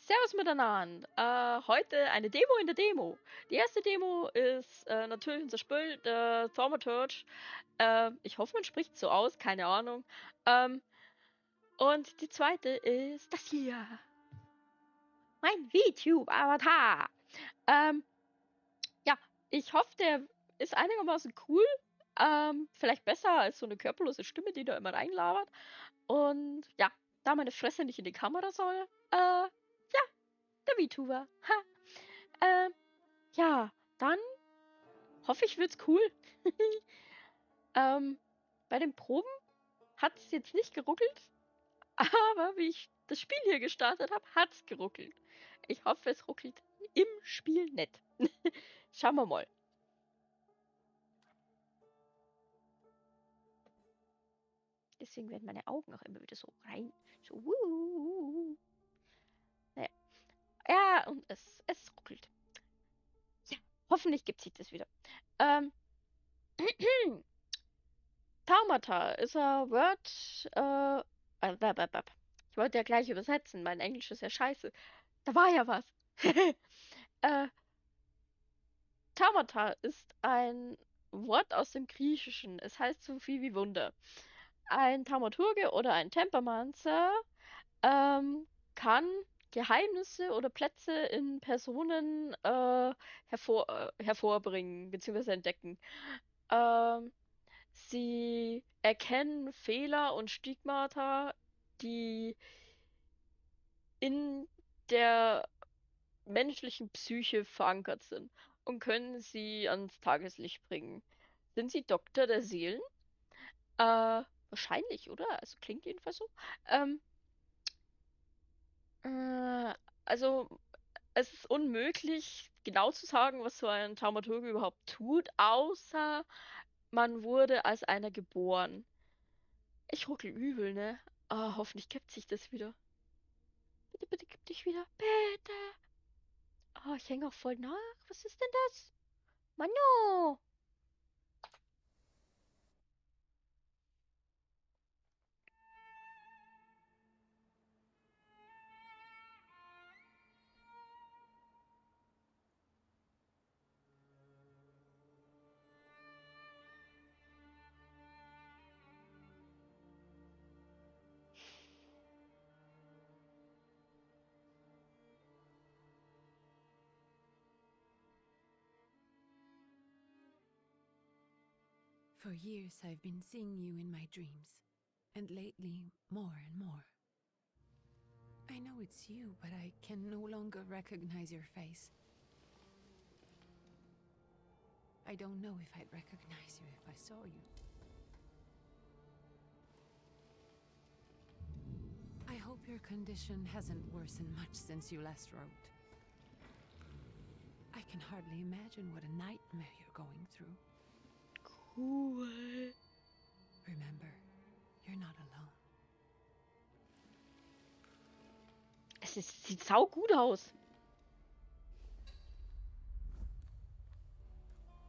Servus miteinander. Heute eine Demo in der Demo. Die erste Demo ist natürlich unser Spiel, der Thaumaturge. Ich hoffe, man spricht so aus, keine Ahnung. Und die zweite ist das hier. Mein Vtuber-Avatar. Ja, ich hoffe, der ist einigermaßen cool. Vielleicht besser als so eine körperlose Stimme, die da immer reinlabert. Und ja, da meine Fresse nicht in die Kamera soll, ja, der Vtuber. Ha. Ja, dann hoffe ich, wird's cool. Bei den Proben hat es jetzt nicht geruckelt, aber wie ich das Spiel hier gestartet habe, hat es geruckelt. Ich hoffe, es ruckelt im Spiel nicht. Schauen wir mal. Deswegen werden meine Augen auch immer wieder so rein. So, naja. Ja, und es ruckelt. Ja, hoffentlich gibt sich das wieder. Taumata ist ein Word. Ich wollte ja gleich übersetzen. Mein Englisch ist ja scheiße. Da war ja was. Taumata ist ein Wort aus dem Griechischen. Es heißt so viel wie Wunder. Ein Thaumaturge oder ein Tempermancer kann Geheimnisse oder Plätze in Personen hervorbringen bzw. entdecken. Ähm, Sie erkennen Fehler und Stigmata, die in der menschlichen Psyche verankert sind und können sie ans Tageslicht bringen. Sind sie Doktor der Seelen? Wahrscheinlich, oder? Also klingt jedenfalls so. Ähm, äh, also es ist unmöglich, genau zu sagen, was so ein Thaumaturge überhaupt tut, außer man wurde als einer geboren. Ich ruckel übel, ne? Ah, hoffentlich kippt sich das wieder. Bitte, bitte kipp dich wieder. Bitte. Ah, ich hänge auch voll nach. Was ist denn das? Mano! For years I've been seeing you in my dreams, and lately more and more. I know it's you, but I can no longer recognize your face. I don't know if I'd recognize you if I saw you. I hope your condition hasn't worsened much since you last wrote. I can hardly imagine what a nightmare you're going through. Cool. Remember, you're not alone. Sieht sau gut aus.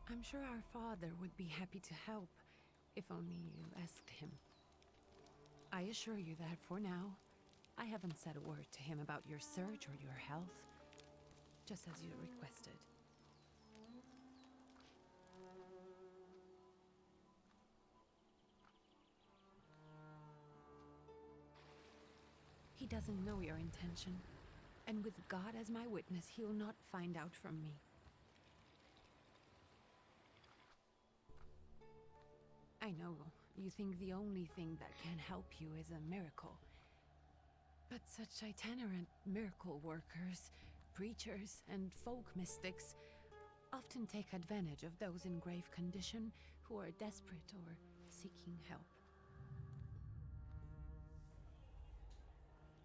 I'm sure our father would be happy to help, if only you asked him. I assure you that for now, I haven't said a word to him about your search or your health, just as you requested. He doesn't know your intention, and with God as my witness, he'll not find out from me. I know you think the only thing that can help you is a miracle. But such itinerant miracle workers, preachers, and folk mystics often take advantage of those in grave condition who are desperate or seeking help.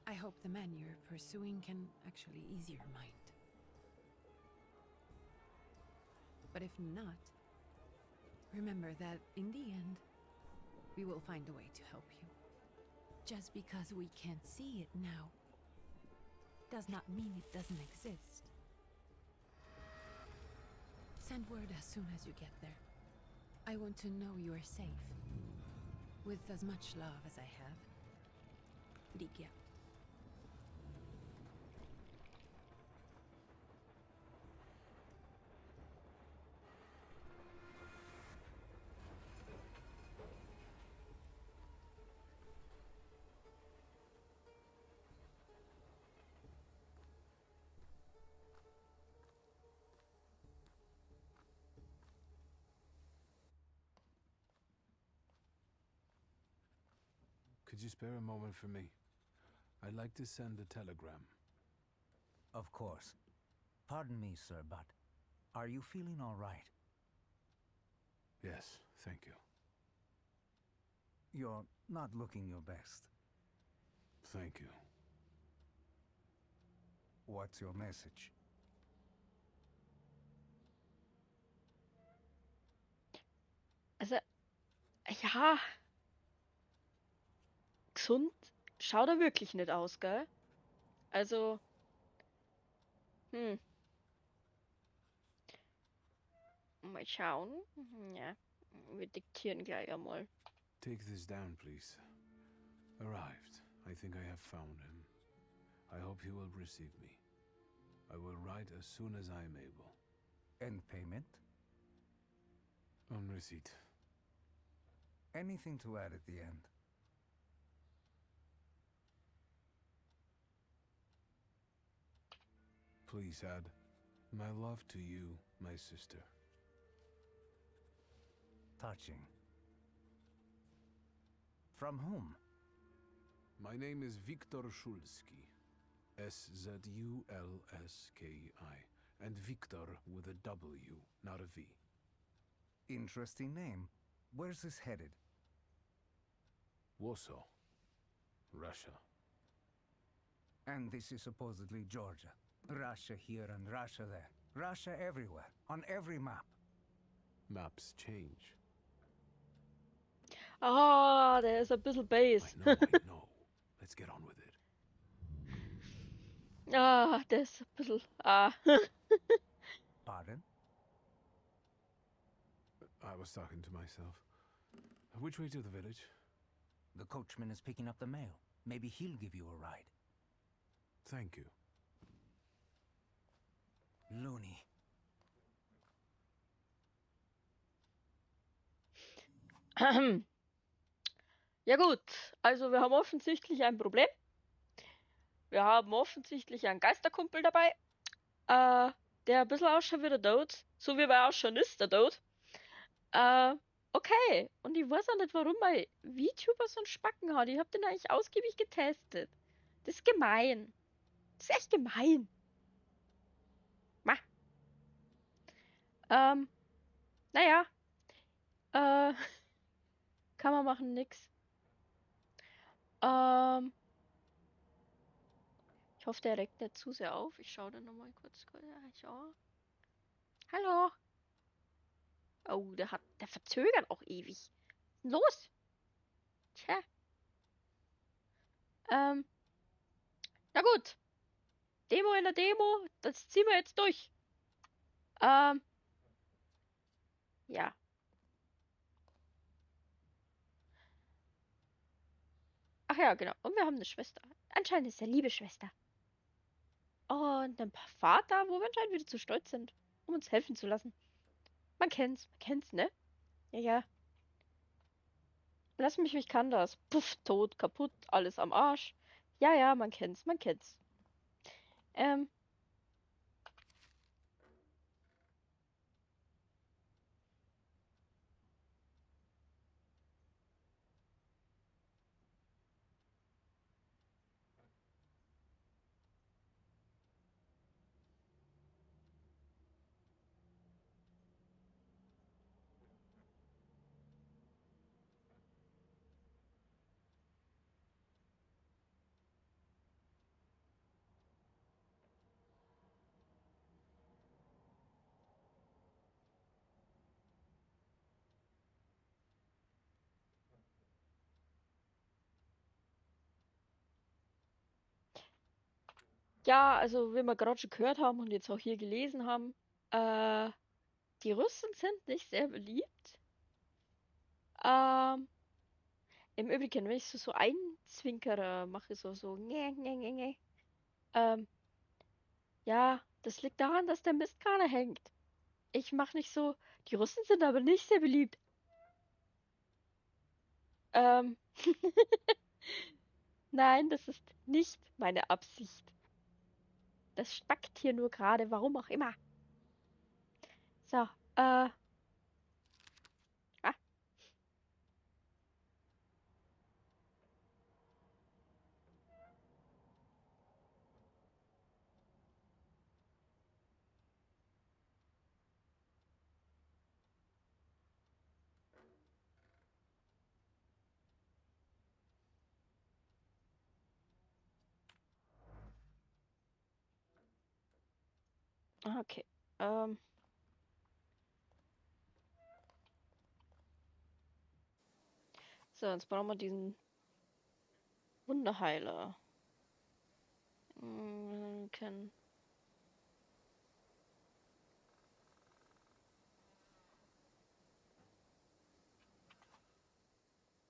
I hope the man you're pursuing can actually ease your mind. But if not, remember that in the end, we will find a way to help you. Just because we can't see it now, does not mean it doesn't exist. Send word as soon as you get there. I want to know you are safe. With as much love as I have. Ligia. Could you spare a moment for me? I'd like to send a telegram. Of course. Pardon me, sir, but are you feeling all right? Yes, thank you. You're not looking your best. Thank you. What's your message? Also, ja, gesund schaut er wirklich nicht aus, gell? Also, mal schauen. Ja, wir diktieren gleich einmal. Take this down, please. Arrived. I think I have found him. I hope he will receive me. I will write as soon as I am able. And payment? On receipt. Anything to add at the end? Please add, my love to you, my sister. Touching. From whom? My name is Viktor Szulski. Szulski. And Viktor with a W, not a V. Interesting name. Where's this headed? Warsaw. Russia. And this is supposedly Georgia. Russia here and Russia there. Russia everywhere, on every map. Maps change. Ah, der ist ein bisschen Bass. I know. Let's get on with it. Ah, der ist ein bisschen. Pardon? I was talking to myself. Which way to the village? The coachman is picking up the mail. Maybe he'll give you a ride. Thank you. Loony. Ja gut, also wir haben offensichtlich ein Problem. Wir haben offensichtlich einen Geisterkumpel dabei, der ein bisschen ausschaut wie der Tod, so wie er ausschauen ist, der Tod. Okay, und ich weiß auch nicht, warum mein Vtuber so einen Spacken hat. Ich habe den eigentlich ausgiebig getestet. Das ist gemein. Das ist echt gemein. Ma. Naja. Kann man machen, nix. Ich hoffe, der regt nicht zu sehr auf. Ich schaue dann nochmal kurz. Ja. Hallo. Oh, der verzögert auch ewig. Los. Tja. Na gut. Demo in der Demo. Das ziehen wir jetzt durch. Ja. Ach ja, genau. Und wir haben eine Schwester. Anscheinend ist er liebe Schwester. Und ein paar Vater, wo wir anscheinend wieder zu stolz sind, um uns helfen zu lassen. Man kennt's, ne? Ja, ja. Lass mich, ich kann das. Puff, tot, kaputt, alles am Arsch. Ja, ja, man kennt's, man kennt's. Ja, also wie wir gerade schon gehört haben und jetzt auch hier gelesen haben, die Russen sind nicht sehr beliebt. Ähm, Im Übrigen, wenn ich so einzwinkere, mache so, ja, das liegt daran, dass der Mist gerade hängt. Ich mache nicht so, die Russen sind aber nicht sehr beliebt. Ähm, Nein, das ist nicht meine Absicht. Das spackt hier nur gerade, warum auch immer. So, ah, Ah, okay. Ähm. So, jetzt brauchen wir diesen Wunderheiler. Können.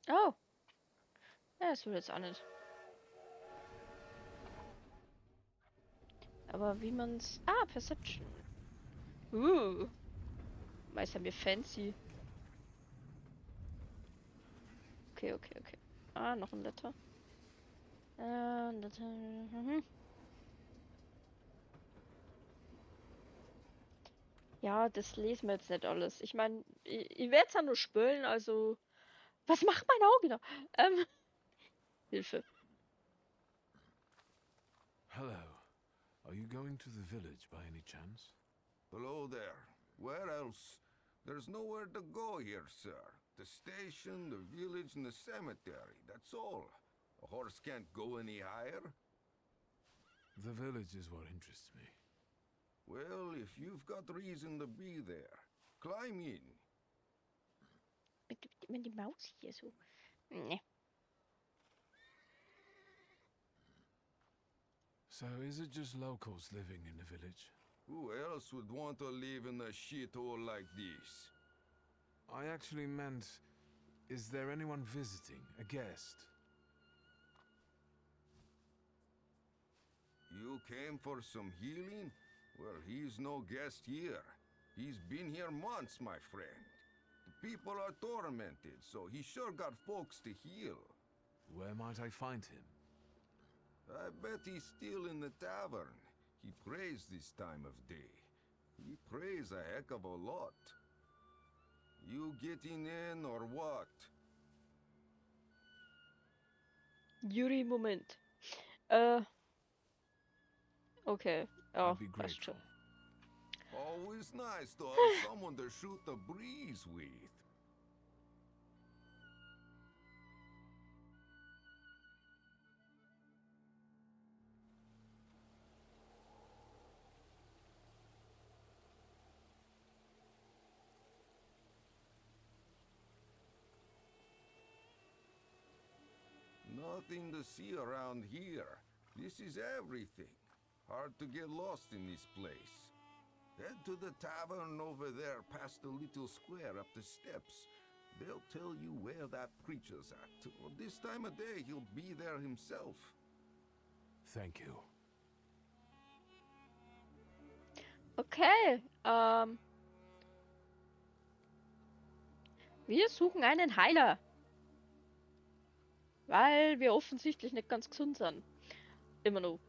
Oh, ja, das will jetzt auch nicht. Aber wie man's. Ah, Perception. Meister mir fancy. Okay, okay, okay. Ah, noch ein Letter. Letter. Ja, das lesen wir jetzt nicht alles. Ich meine, ich werde es ja nur spülen, also. Was macht mein Auge da? Hilfe. Hello. Are you going to the village by any chance? Hello there. Where else? There's nowhere to go here, sir. The station, the village, and the cemetery. That's all. A horse can't go any higher. The village is what interests me. Well, if you've got reason to be there, climb in. Immer die Maus hier so. Nee. So, is it just locals living in the village? Who else would want to live in a shithole like this? I actually meant, is there anyone visiting, a guest? You came for some healing? Well, he's no guest here. He's been here months, my friend. The people are tormented, so he sure got folks to heal. Where might I find him? I bet he's still in the tavern. He prays this time of day. He prays a heck of a lot. You getting in or what? Yuri, Moment. Okay. Ja, I'd be passt schon. grateful. Always nice to have someone to shoot the breeze with. Nothing to see around here. This is everything. Hard to get lost in this place. Head to the tavern over there past the little square up the steps. They'll tell you where that preacher's at. Well, this time of day, he'll be there himself. Thank you. Okay. Wir suchen einen Heiler. Weil wir offensichtlich nicht ganz gesund sind. Immer noch.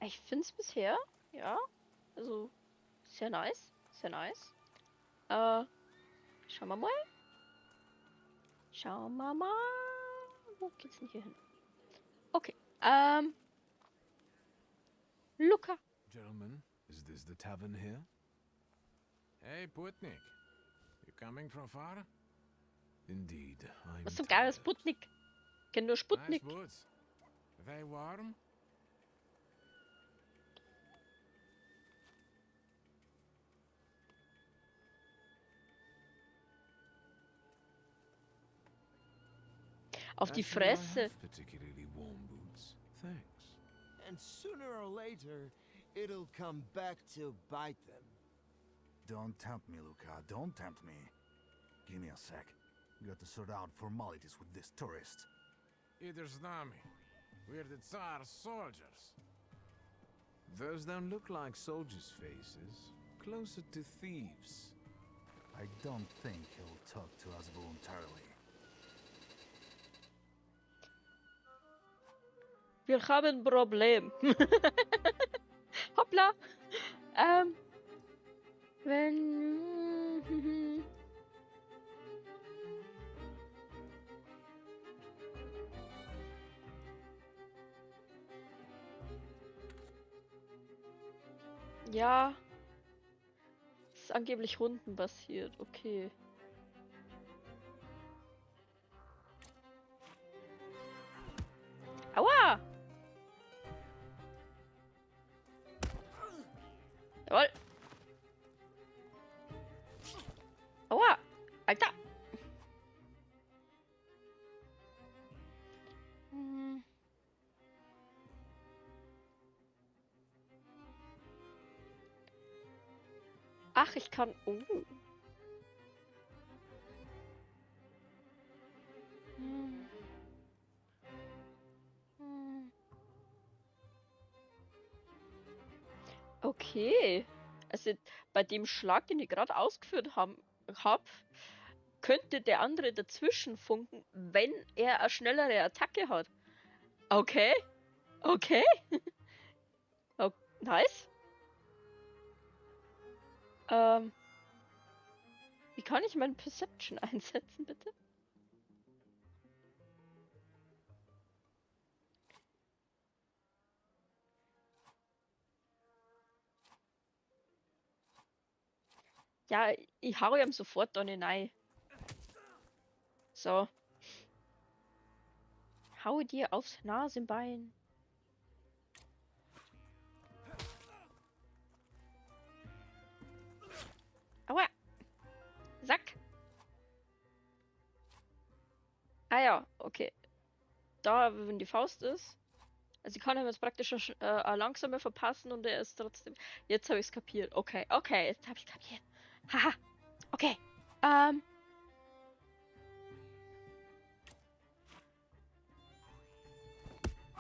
Ich finde es bisher, ja, also sehr nice. Sehr nice. Schauen wir mal. Schauen wir mal. Wo geht's denn hier hin? Okay. Luca. Gentlemen, is this the tavern here? Hey, Putnik. You coming from far? Indeed, I'm Was zum Geier ist tired. Sputnik? Kenn nur Sputnik. Nice woods. They warm? Auf die Actually, I Fresse. have particularly warm boots. Thanks. And sooner or later, it'll come back to bite them. Don't tempt me, Luca. Don't tempt me. Give me a sec. Got to sort out formalities with this tourist. Either Znami. We're the Tsar's soldiers. Those don't look like soldiers' faces. Closer to thieves. I don't think he'll talk to us voluntarily. Wir haben ein Problem. Hoppla. Wenn... Ja. Ist angeblich rundenbasiert. Okay. Aua! Ach, ich kann... Oh. Hm. Hm. Okay. Also bei dem Schlag, den ich gerade ausgeführt habe, könnte der andere dazwischen funken, wenn er eine schnellere Attacke hat. Okay. Okay. Oh, nice. Wie kann ich meinen Perception einsetzen, bitte? Ja, ich hau ihm sofort da rein. So. Hau dir aufs Nasenbein. Aua. Sack. Ah ja, okay. Da, wenn die Faust ist. Also ich kann ihm jetzt praktisch langsamer verpassen und er ist trotzdem... Jetzt habe ich es kapiert. Okay, okay, jetzt habe ich kapiert. Haha. Okay.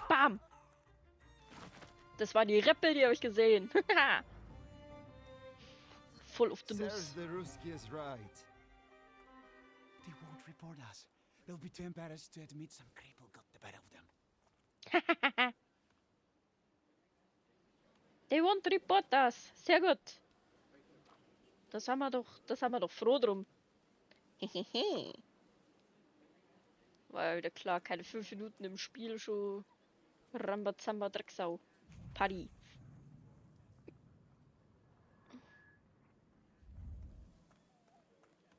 Bam. Das war die Rippe, die habe ich gesehen. Voll auf den Nuss. Says the Ruski is right. They won't report us. They'll be too embarrassed to admit some cripple got the better of them. They won't report us. Sehr gut. Da sind wir doch froh drum. War wieder klar, keine 5 Minuten im Spiel schon Rambazamba Drecksau. Party.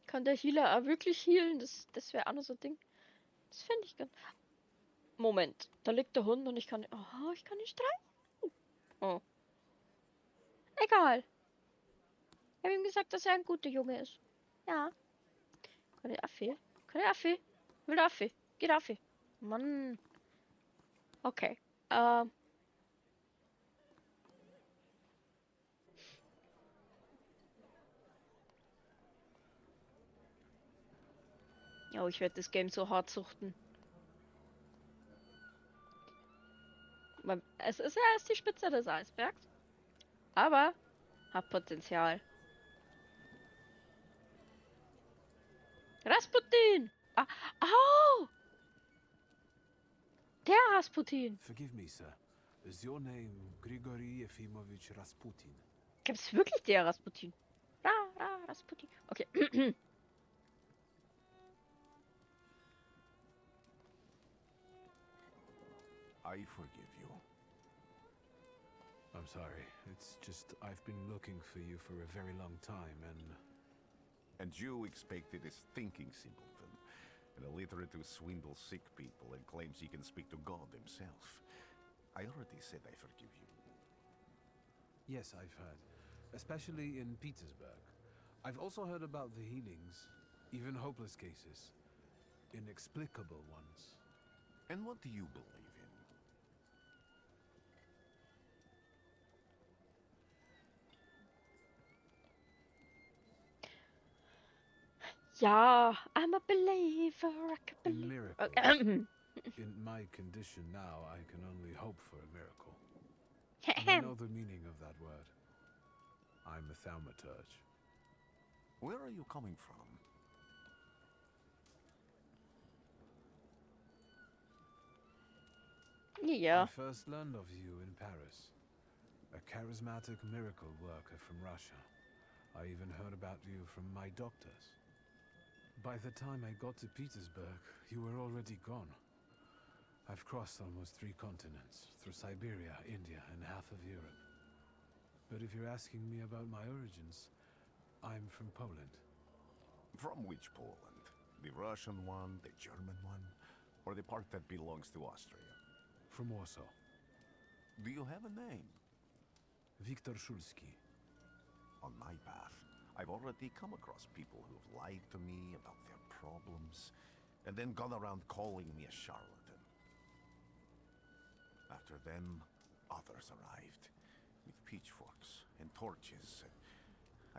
Kann der Healer auch wirklich healen? Das wäre auch noch so ein Ding. Das fände ich ganz... Moment, da liegt der Hund und ich kann... Oh, ich kann nicht streichen. Oh. Egal. Ich habe ihm gesagt, dass er ein guter Junge ist. Ja. Kann der Affe? Kann der Affe? Will der Affe? Geht Affe. Mann. Okay. Ja, ich werde das Game so hart suchten. Es ist ja erst die Spitze des Eisbergs. Aber hat Potenzial. Rasputin! Ah, oh! Der Rasputin! Forgive me, sir. Is your name Grigory Efimovich Rasputin? Gibt's wirklich der Rasputin? Rasputin. Okay. I forgive you. I'm sorry. It's just I've been looking for you for a very long time, And you expected a thinking simpleton, an illiterate who swindles sick people and claims he can speak to God himself. I already said I forgive you. yes, I've heard, especially in Petersburg. I've also heard about the healings, even hopeless cases, inexplicable ones. And what do you believe in? Ja, I'm a believer. I can In believe. miracles. In my condition now, I can only hope for a miracle. And I know the meaning of that word. I'm a thaumaturge. Where are you coming from? Ja. I first learned of you in Paris. A charismatic miracle worker from Russia. I even heard about you from my doctors. By the time I got to Petersburg, you were already gone. I've crossed almost 3 continents, through Siberia, India, and half of Europe. But if you're asking me about my origins, I'm from Poland. From which Poland? The Russian one, the German one, or the part that belongs to Austria? From Warsaw. Do you have a name? Viktor Szulski. On my path, I've already come across people who've lied to me about their problems, and then gone around calling me a charlatan. After them, others arrived, with pitchforks and torches.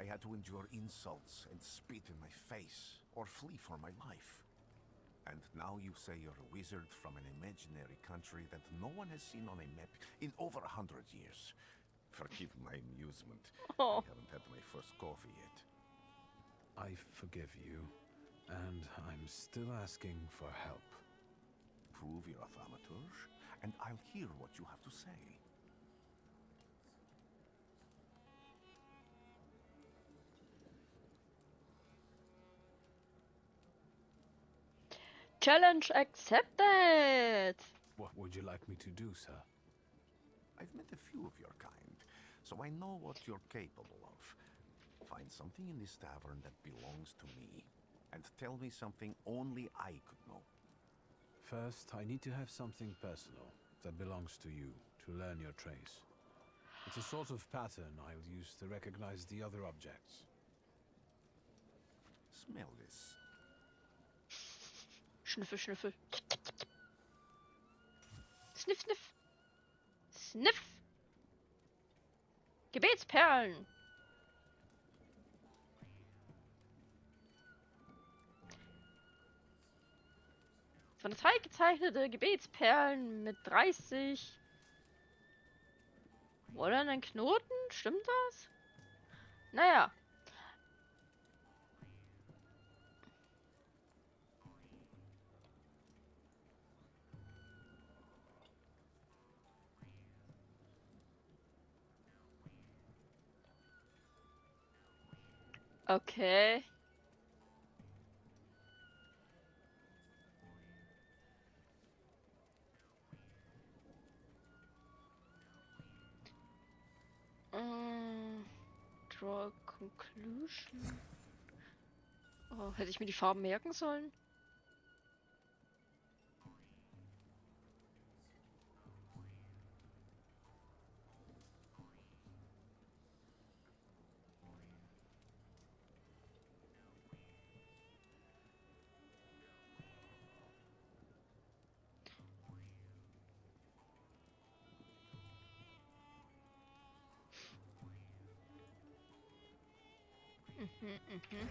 I had to endure insults and spit in my face, or flee for my life. And now you say you're a wizard from an imaginary country that no one has seen on a map in over 100 years. Forgive my amusement. I Oh. haven't had my first coffee yet. I forgive you, and I'm still asking for help. Prove you're a Thaumaturge, and I'll hear what you have to say. Challenge accepted! What would you like me to do, sir? I've met a few of your kind, so I know what you're capable of. Find something in this tavern that belongs to me, and tell me something only I could know. First, I need to have something personal that belongs to you to learn your trace. It's a sort of pattern I'll use to recognize the other objects. Smell this. Schnüffel, Schnüffel. Sniff, sniff. Sniff! Gebetsperlen! Von der Zeit gezeichnete Gebetsperlen mit 30. Oder einen Knoten? Stimmt das? Naja. Okay. Draw Conclusion. Oh, hätte ich mir die Farben merken sollen? Mhm.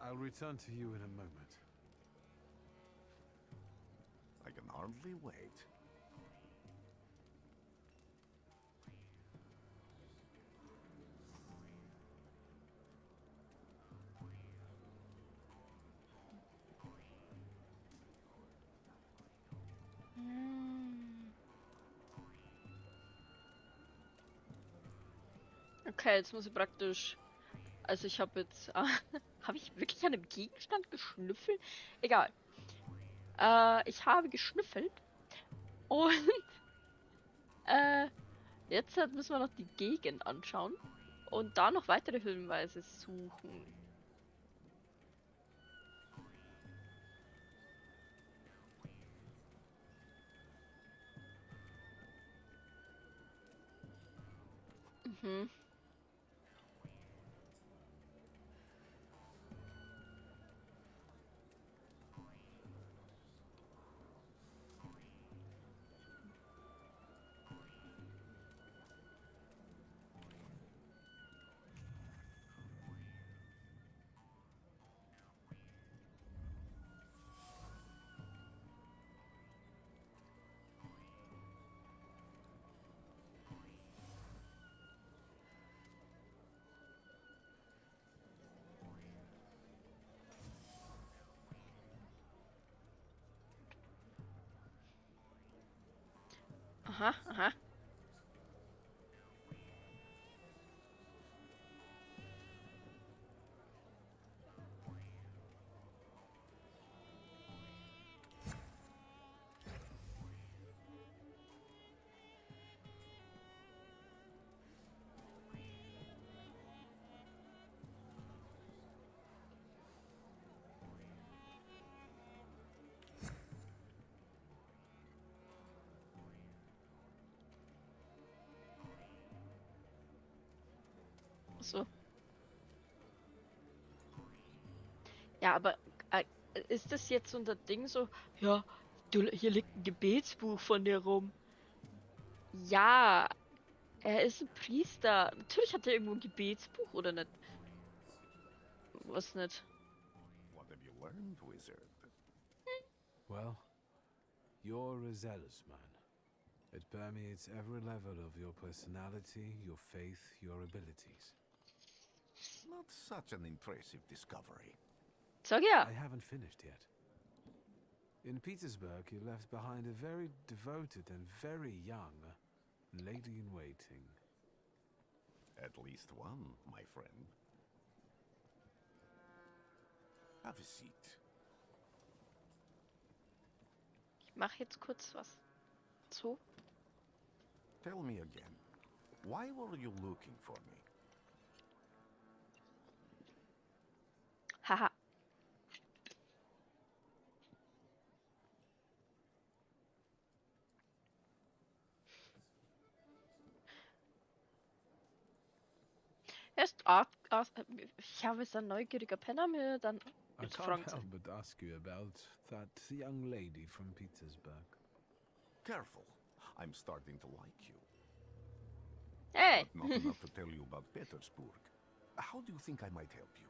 I'll return to you in a moment. I can hardly wait. Okay, jetzt muss ich praktisch. Also ich habe jetzt. Habe ich wirklich an einem Gegenstand geschnüffelt? Egal. Ich habe geschnüffelt. Und jetzt müssen wir noch die Gegend anschauen. Und da noch weitere Hinweise suchen. Mhm. Aha, aha. So. Ja, aber ist das jetzt unter Ding so, ja, Du, hier liegt ein Gebetsbuch von dir rum. Ja, er ist ein Priester. Natürlich hat er irgendwo ein Gebetsbuch, oder nicht? Was nicht? What have you learned, wizard? Well, you're a zealous man. It permeates every level of your personality, your faith, your abilities. Not such an impressive discovery. Sag ja. I haven't finished yet. In Petersburg, you left behind a very devoted and very young lady-in-waiting. At least one, my friend. Have a seat. Ich mache jetzt kurz was. So. Tell me again, why were you looking for me? Haha. Ich habe es ein neugieriger Penner mir dann I jetzt can't fragen help but ask you about that young lady from Petersburg. Careful, I'm starting to like you. Hey. But not enough to tell you about Petersburg. How do you think I might help you?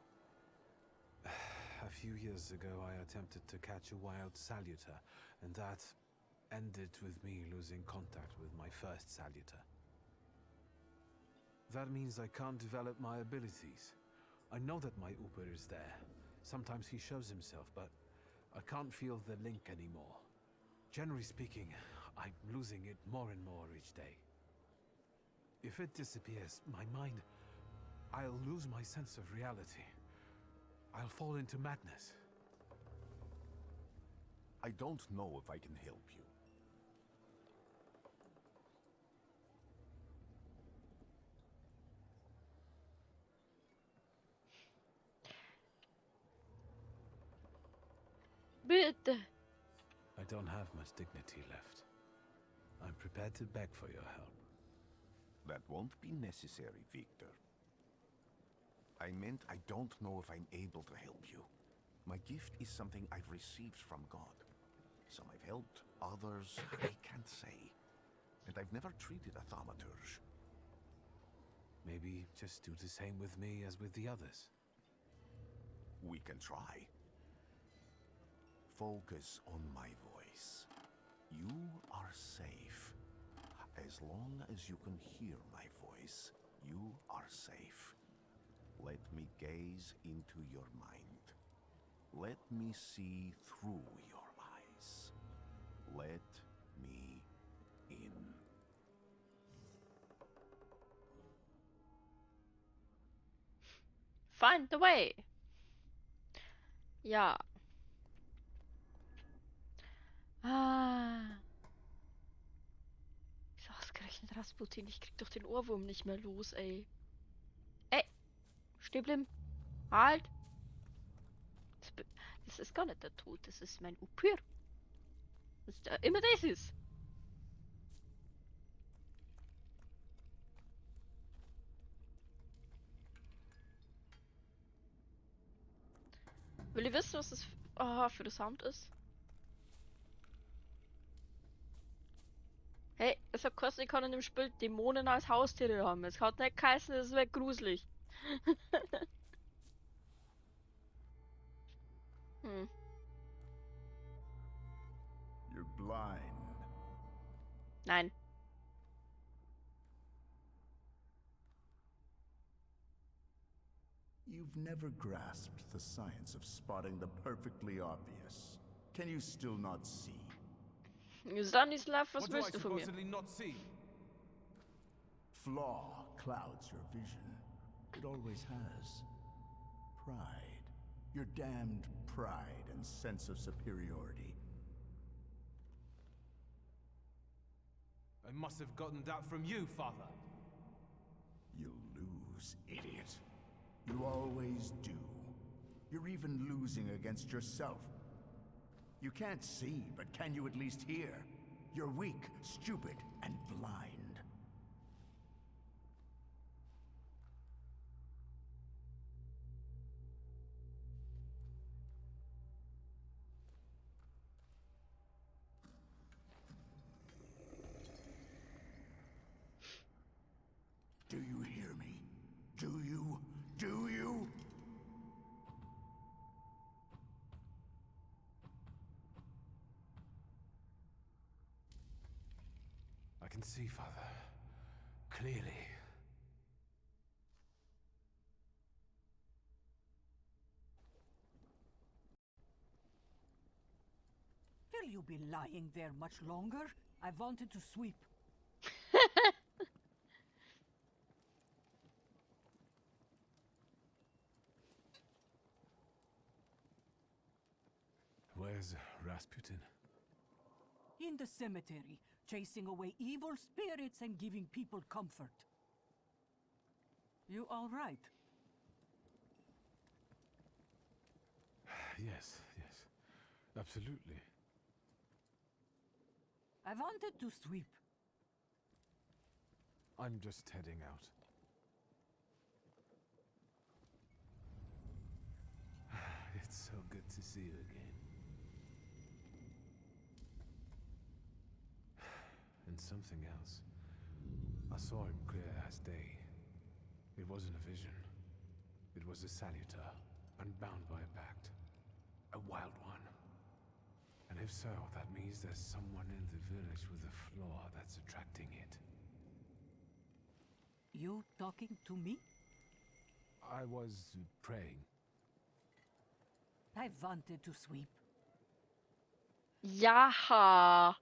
A few years ago, I attempted to catch a wild saluter, and that ended with me losing contact with my first saluter. That means I can't develop my abilities. I know that my Uber is there. Sometimes he shows himself, but I can't feel the link anymore. Generally speaking, I'm losing it more and more each day. If it disappears, my mind, I'll lose my sense of reality. I'll fall into madness. I don't know if I can help you. Bitte. I don't have much dignity left. I'm prepared to beg for your help. That won't be necessary, Victor. I meant I don't know if I'm able to help you. My gift is something I've received from God. Some I've helped, others I can't say. And I've never treated a thaumaturge. Maybe just do the same with me as with the others. We can try. Focus on my voice. You are safe. As long as you can hear my voice, you are safe. Let me gaze into your mind. Let me see through your eyes. Let me in. Find the way. Ja. Ah. Wieso ausgerechnet Rasputin? Ich krieg doch den Ohrwurm nicht mehr los, ey. Ey. Steh bleiben. Halt. Das ist gar nicht der Tod. Das ist mein Upür. Das ist immer das ist. Will ihr wissen, was das für das Sound ist? Hey, es hat geheißen, ich kann in dem Spiel Dämonen als Haustiere haben. Es hat nicht geheißen, es wäre gruselig. Hm. You're blind. Nein. You've never grasped the science of spotting the perfectly obvious. Can you still not see? Stanislav, was What do I willst du von mir? supposedly not see? Flaw clouds your vision. It always has. Pride. Your damned pride and sense of superiority. I must have gotten that from you, Father. You'll lose, idiot. You always do. You're even losing against yourself. You can't see, but can you at least hear? You're weak, stupid, and blind. see, Father. Clearly. Will you be lying there much longer? I wanted to sweep. Where's Rasputin? In the cemetery, chasing away evil spirits and giving people comfort. You all right? Yes, absolutely. I wanted to sweep. I'm just heading out. It's so good to see you again. And something else. I saw him clear as day. It wasn't a vision. It was a saluter, unbound by a pact. A wild one. And if so, that means there's someone in the village with a flaw that's attracting it. You talking to me? I was praying. I wanted to sweep. Ja.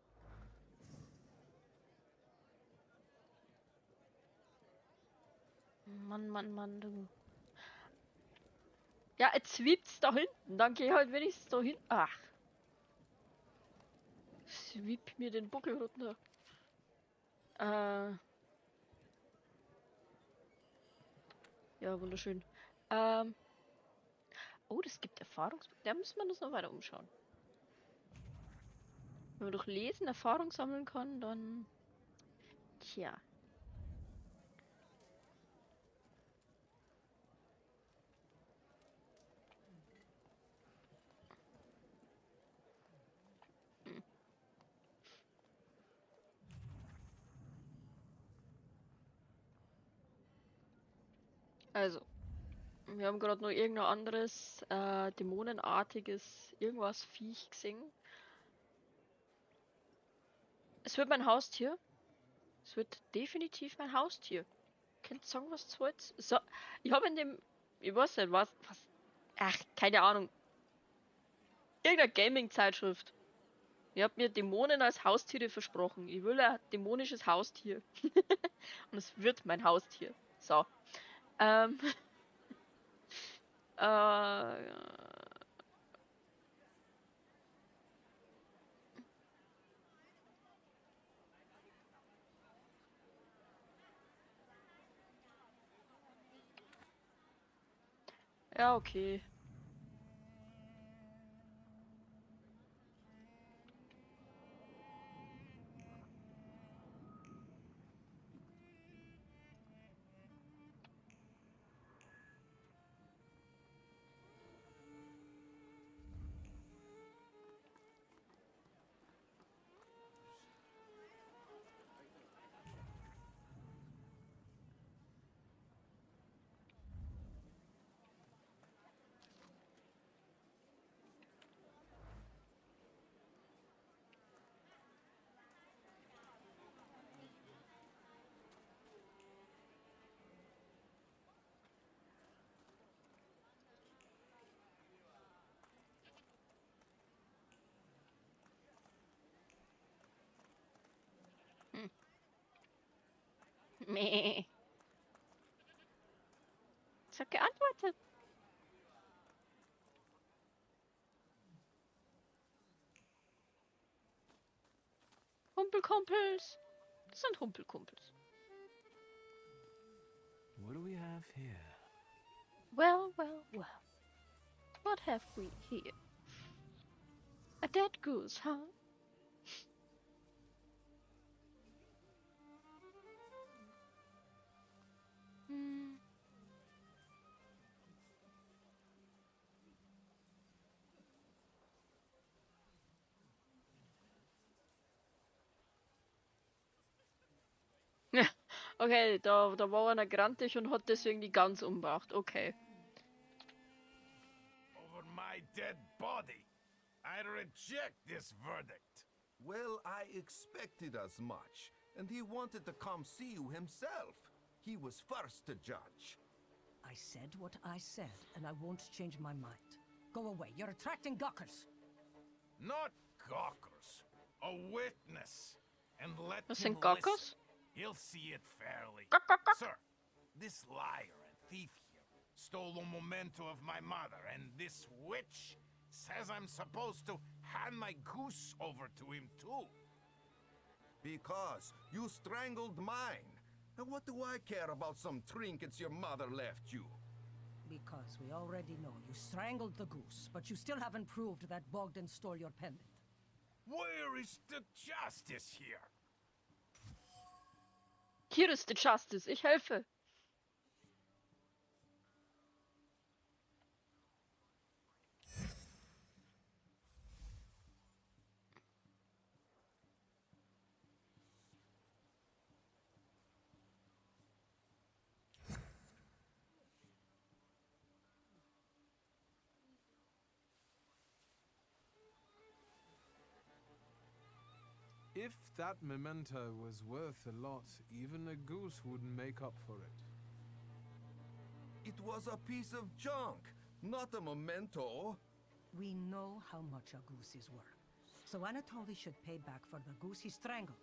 Mann, du. Ja, jetzt sweept's da hinten. Dann geh halt wenigstens da hin. Ach. Sweep mir den Buckel runter. Ja, wunderschön. Oh, das gibt Erfahrungspunkte. Da müssen wir uns noch weiter umschauen. Wenn man durch Lesen Erfahrung sammeln kann, dann... Tja. Also, wir haben gerade noch irgendein anderes dämonenartiges irgendwas Viech gesehen. Es wird mein Haustier. Es wird definitiv mein Haustier. Könnt ihr sagen, was das wollt? So, ich habe in dem, ich weiß nicht, was, ach, keine Ahnung. Irgendeine Gaming-Zeitschrift. Ihr habt mir Dämonen als Haustiere versprochen. Ich will ein dämonisches Haustier. Und es wird mein Haustier. So. Ja, okay. Meh. Ich hab geantwortet. Humpelkumpels. Das sind Humpelkumpels. What do we have here? Well. What have we here? A dead goose, huh? Ja, okay, da war einer grantig und hat deswegen die Gans umgebracht. Okay. Over my dead body. I reject this verdict. Well, I expected as much. and he wanted to come see you himself. He was first to judge. I said what I said, and I won't change my mind. Go away. You're attracting gawkers. Not gawkers. A witness. And let Was him sind Gawkers? listen. He'll see it fairly. Sir, this liar and thief here stole a memento of my mother, and this witch says I'm supposed to hand my goose over to him too. Because you strangled mine. And what do I care about some trinkets your mother left you? Because we already know you strangled the goose, but you still haven't proved that Bogdan stole your pendant. Where is the justice here? Hier ist die Justice. Ich helfe. If that memento was worth a lot, even a goose wouldn't make up for it. It was a piece of junk, not a memento. We know how much a goose is worth. So Anatoly should pay back for the goose he strangled.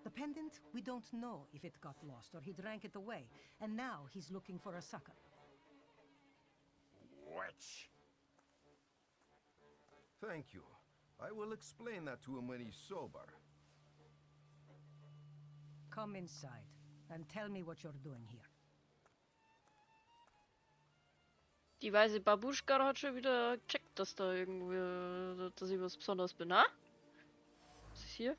The pendant, we don't know if it got lost or he drank it away, and now he's looking for a sucker. Witch. Thank you. I will explain that to him when he's sober. Come inside and tell me what you're doing here. Die weiße Babuschka hat schon wieder gecheckt, dass da irgendwie, dass ich was Besonderes bin, ne? Was ist hier?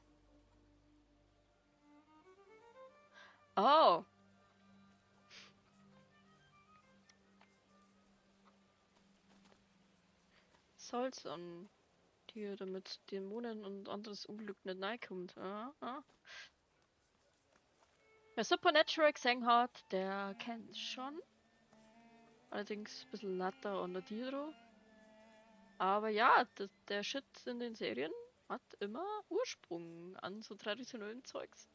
Oh. Salz an Tier, damit Dämonen und anderes Unglück nicht reinkommt. Wer Supernatural gesehen hat, der kennt's schon. Allerdings ein bisschen netter an der Tiro. Aber ja, der Shit in den Serien hat immer Ursprung an so traditionellen Zeugs.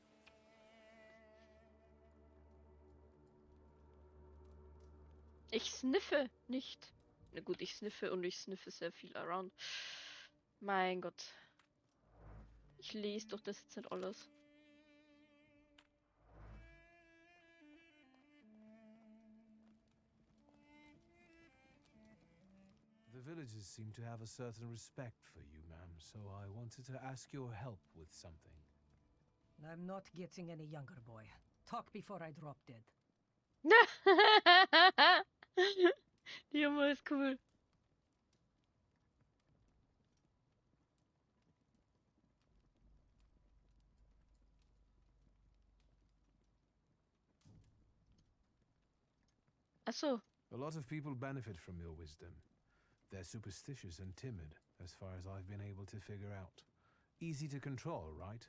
Ich sniffe nicht. Na gut, ich sniffe und ich sniffe sehr viel around. Mein Gott. Ich lese doch das jetzt nicht alles. The villagers seem to have a certain respect for you, ma'am, so I wanted to ask your help with something. I'm not getting any younger, boy. Talk before I drop dead. Die Nummer ist cool. Achso. A lot of people benefit from your wisdom. They're superstitious and timid, as far as I've been able to figure out. Easy to control, right?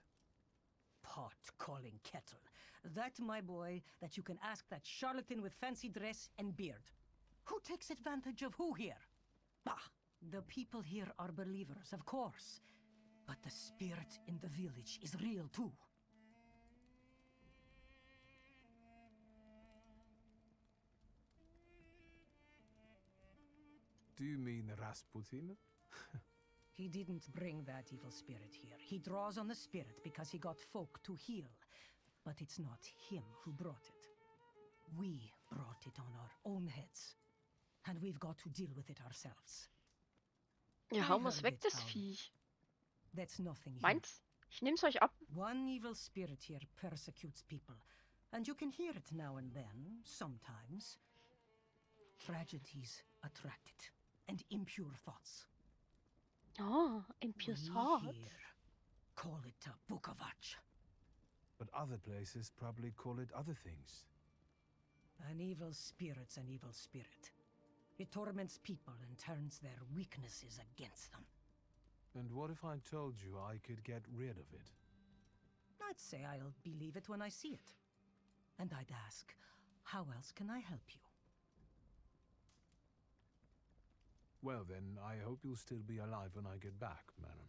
Pot calling kettle. That, my boy, that you can ask that charlatan with fancy dress and beard. Who takes advantage of who here? Bah! The people here are believers, of course. But the spirit in the village is real too. Do you mean Rasputin? He didn't bring that evil spirit here. He draws on the spirit because he got folk to heal. But it's not him who brought it. We brought it on our own heads. And we've got to deal with it ourselves. Ja, hau mal's weg, das Viech. That's nothing here. Meins? Ich nehm's euch ab. One evil spirit here persecutes people. And you can hear it now and then, sometimes. Tragedies attract it. And impure thoughts. Oh, impure thoughts. Call it a Bukovac. But other places probably call it other things. An evil spirit's an evil spirit. It torments people and turns their weaknesses against them. And what if I told you I could get rid of it? I'd say I'll believe it when I see it. And I'd ask, how else can I help you? Well then, I hope you'll still be alive when I get back, madam.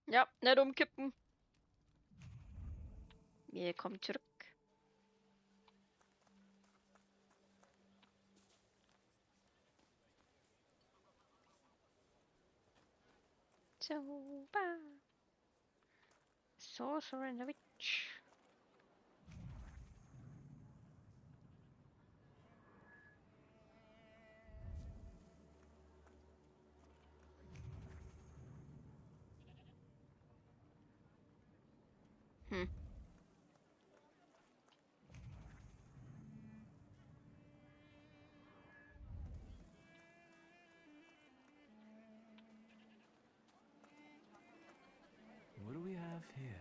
Ja, nicht umkippen. Wir kommen zurück. Super. Sorcerer and a witch. Hm. What do we have here?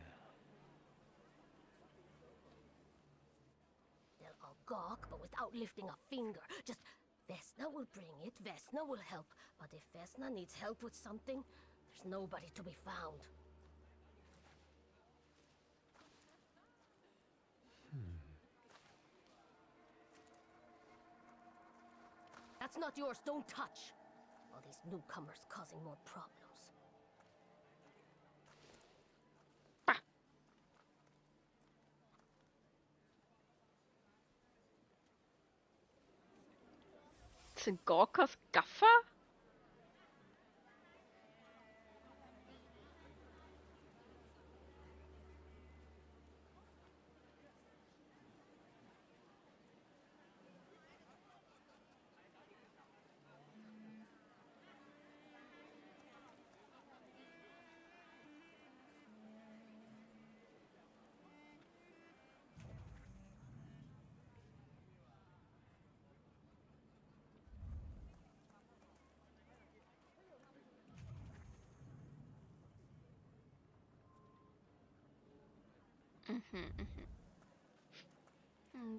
They'll all gawk, but without lifting a finger. Just, Vesna will bring it, Vesna will help. But if Vesna needs help with something, there's nobody to be found. That's not yours, don't touch! All these newcomers causing more problems. Sind Gorkas Gaffer?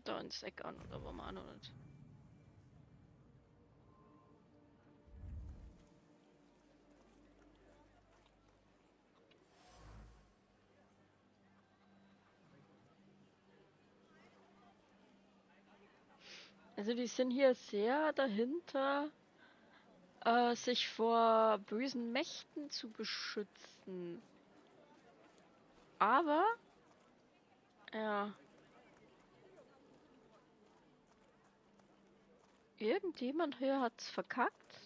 Da ins Eck an, oder war man auch noch nicht? Also die sind hier sehr dahinter, sich vor bösen Mächten zu beschützen. Aber, ja. Irgendjemand hier hat's verkackt.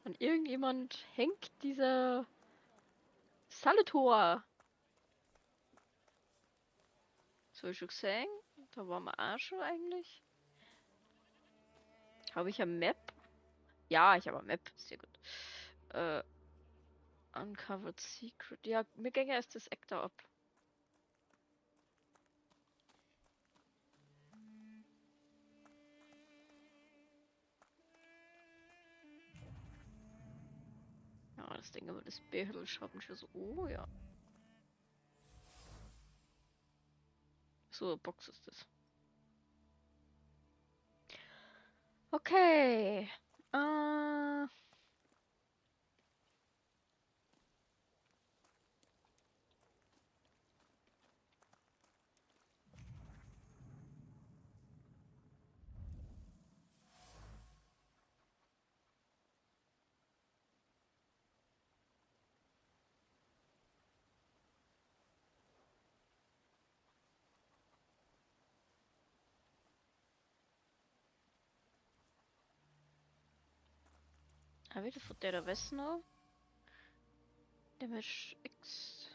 Und irgendjemand hängt dieser Saletor. So, ich schon gesehen. Da waren wir auch schon eigentlich. Habe ich eine Map? Ja, ich habe eine Map. Sehr gut. Uncovered Secret. Ja, mir ginge erst das Eck da ab. Ja, das Ding aber das Bärhüttel haben schon so. Oh ja. So, Box ist das. Okay. Wieder von der Vesna. Damage X.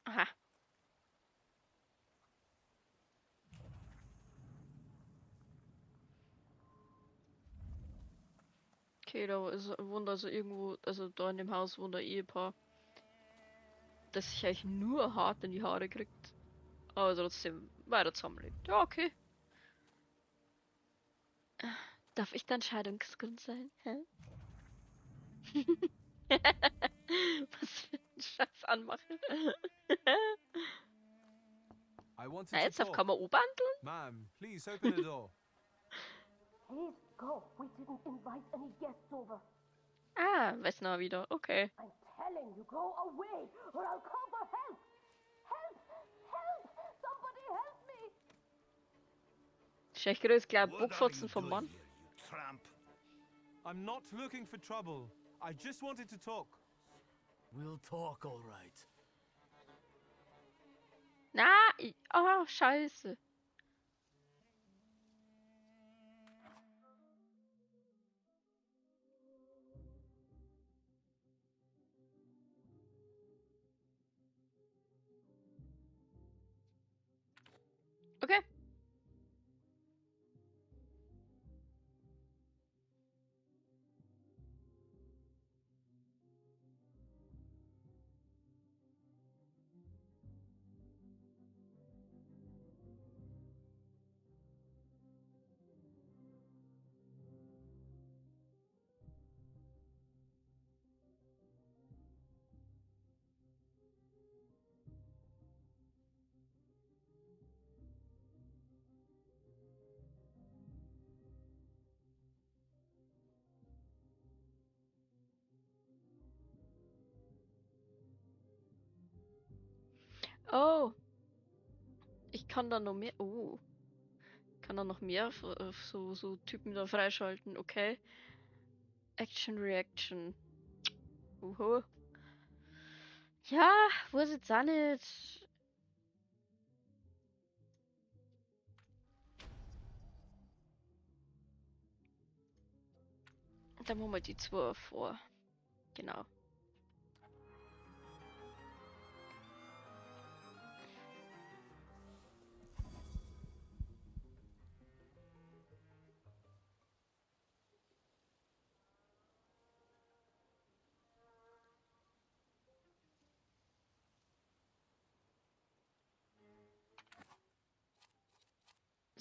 Aha. Okay, da wohnt also irgendwo, also da in dem Haus wohnt ein Ehepaar, das sich eigentlich nur hart in die Haare kriegt, aber trotzdem weiter zusammenlebt. Ja, okay. Darf ich dann Scheidungsgrund sein? Hä? Was für ein Scheiß anmachen. I wanted Na, to jetzt talk. kann man umwandeln? Ma'am, please open the door. Please go. We didn't invite any guests over. Ah, Vesna wieder. Okay. I'm telling you, go away, or I'll call for help. Help! Help! Somebody help me! Ich grüß gleich Buckfotzen vom Mann. Tramp. I'm not looking for trouble. I just wanted to talk. We'll talk, all right. Na, oh, scheiße. Okay. Oh. Ich kann da noch mehr. Oh. Kann da noch mehr so Typen da freischalten. Okay. Action Reaction. Uhu. Ja, weiß jetzt auch nicht. Dann machen wir die zwei vor. Genau.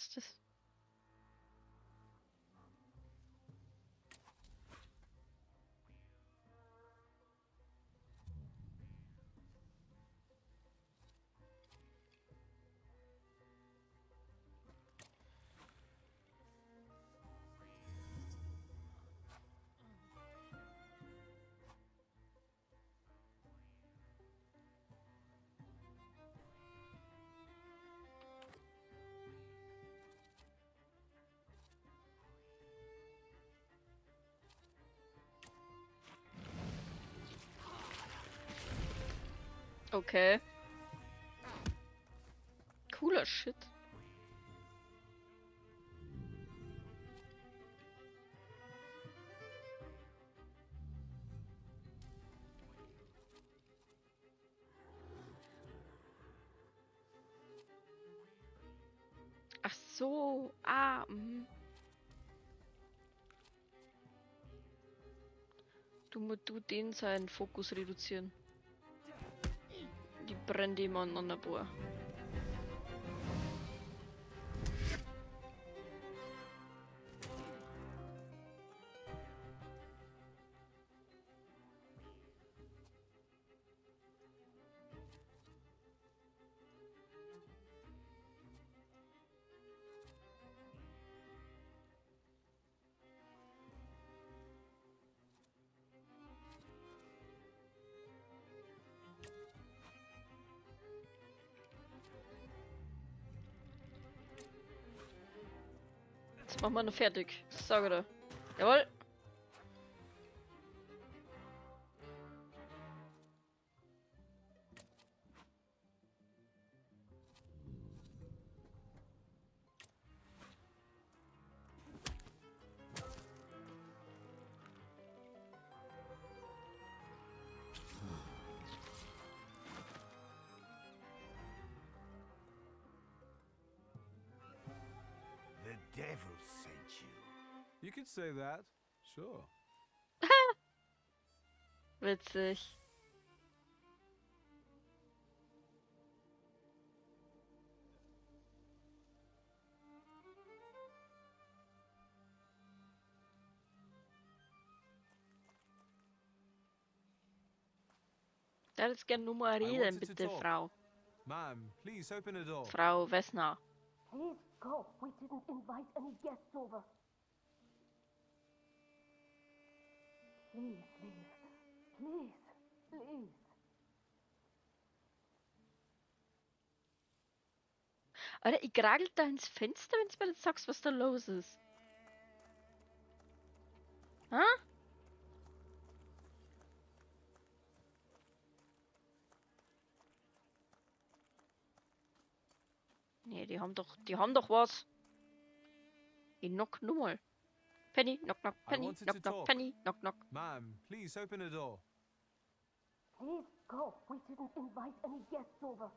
Ist das? Okay. Cooler Shit. Ach so. Ah, Du den seinen Fokus reduzieren. Die brennen die immer aneinander, boah. Jetzt machen wir noch fertig. Sage da. Jawohl. The devil sent you. You could say that. Sure. Witzig. Ich hätte jetzt gerne nur mal I reden, wanted to bitte, talk. Frau. Ma'am, please open the door. Frau Wessner. Please go. We didn't invite any guests over. Please leave. Please. Please. Alter, ich kragel da ins Fenster, wenn du mir nicht sagst, was da los ist. Ha? Nee, die haben doch was. Ich knock nur mal. Penny, knock, knock, I Penny, wanted knock, to knock, talk. Penny, knock, knock. Ma'am, please open the door. Please go. We didn't invite any guests over.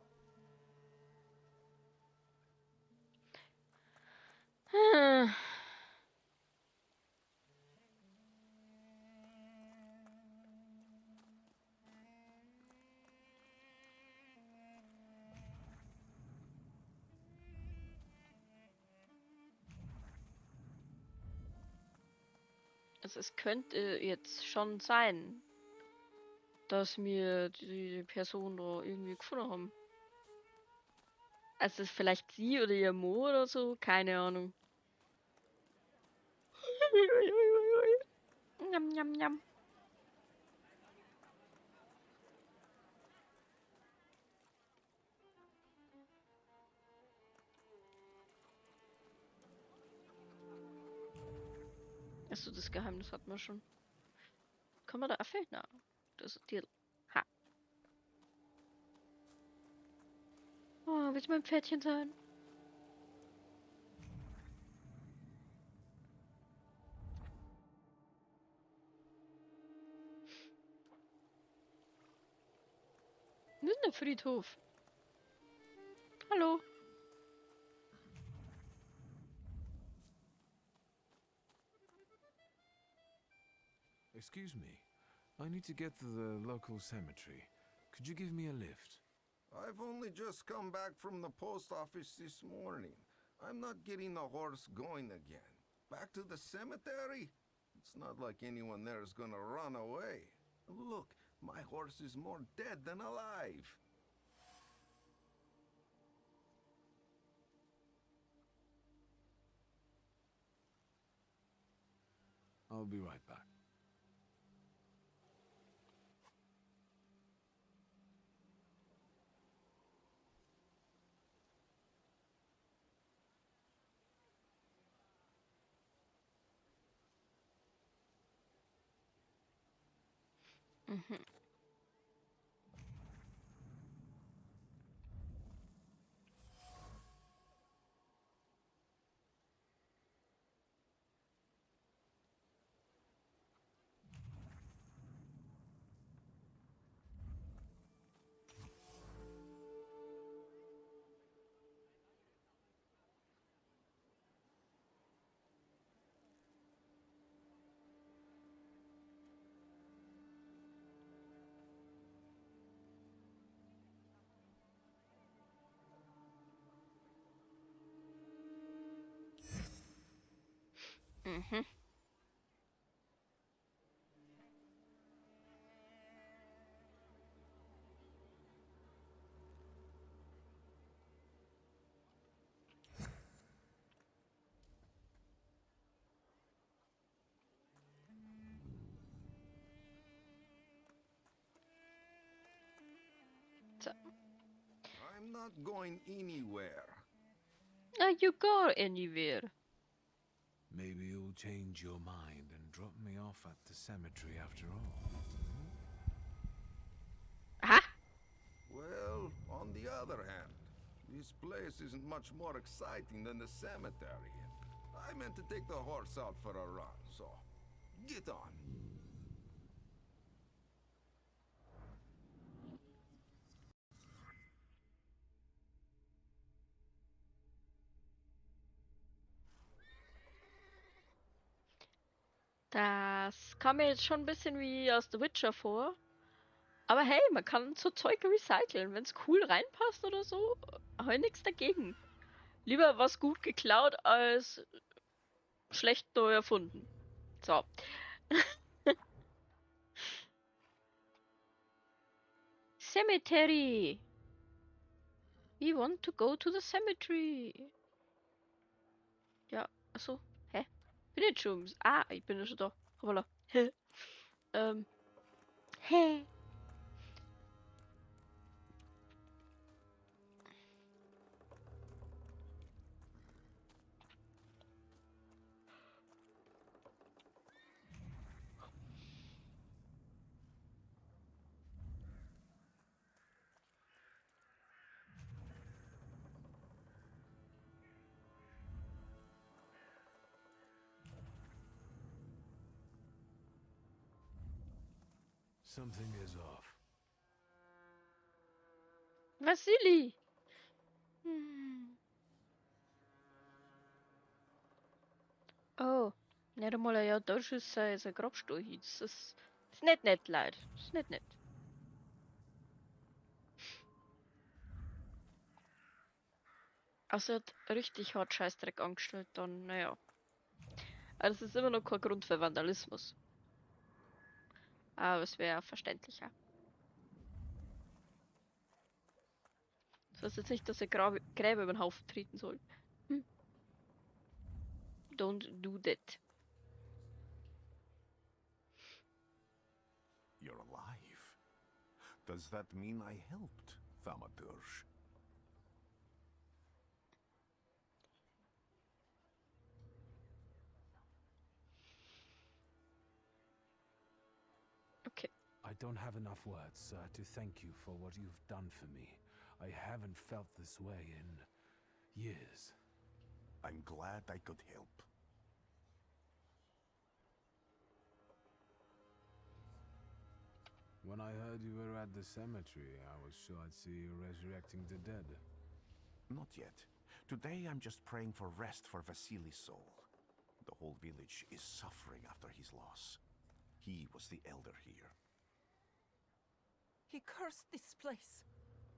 Also es könnte jetzt schon sein, dass mir die Person da irgendwie gefunden haben. Also vielleicht sie oder ihr Mo oder so, keine Ahnung. Njam, njam, njam. Achso, das Geheimnis hat man schon. Kann man da öffnen? Na, das ist die. Ha. Oh, willst du mein Pferdchen sein? Wir sind im Friedhof. Hallo. Excuse me. I need to get to the local cemetery. Could you give me a lift? I've only just come back from the post office this morning. I'm not getting the horse going again. Back to the cemetery? It's not like anyone there is gonna run away. Look, my horse is more dead than alive. I'll be right back. Mhm. Mhm. So. I'm not going anywhere. You go anywhere. Maybe you'll change your mind and drop me off at the cemetery after all. Aha. Well, on the other hand, this place isn't much more exciting than the cemetery. I meant to take the horse out for a run, so get on. Das kam mir jetzt schon ein bisschen wie aus The Witcher vor. Aber hey, man kann so Zeug recyceln. Wenn es cool reinpasst oder so, habe ich nichts dagegen. Lieber was gut geklaut als schlecht neu erfunden. So. cemetery. We want to go to the cemetery. Ja, achso. Hä? Bin ich schon? Ah, ich bin ja schon da. Hoppala. Hä? Hä? Something is off. Vasili! Hm. Oh, nicht einmal ein Jahr da ist sein Grabstuhl hin. Das ist nicht nett, Leute. Das ist nicht nett. Also er hat richtig hart Scheißdreck angestellt, dann, naja. Aber das ist immer noch kein Grund für Vandalismus. Aber es wäre verständlicher. Das heißt jetzt nicht, dass er Gräber über den Haufen treten soll. Hm. Don't do that. You're alive. Does that mean I helped, Thaumaturge? Okay. I don't have enough words, sir, to thank you for what you've done for me. I haven't felt this way in years. I'm glad I could help. When I heard you were at the cemetery, I was sure I'd see you resurrecting the dead. Not yet. Today I'm just praying for rest for Vasili's soul. The whole village is suffering after his loss. He was the elder here. He cursed this place.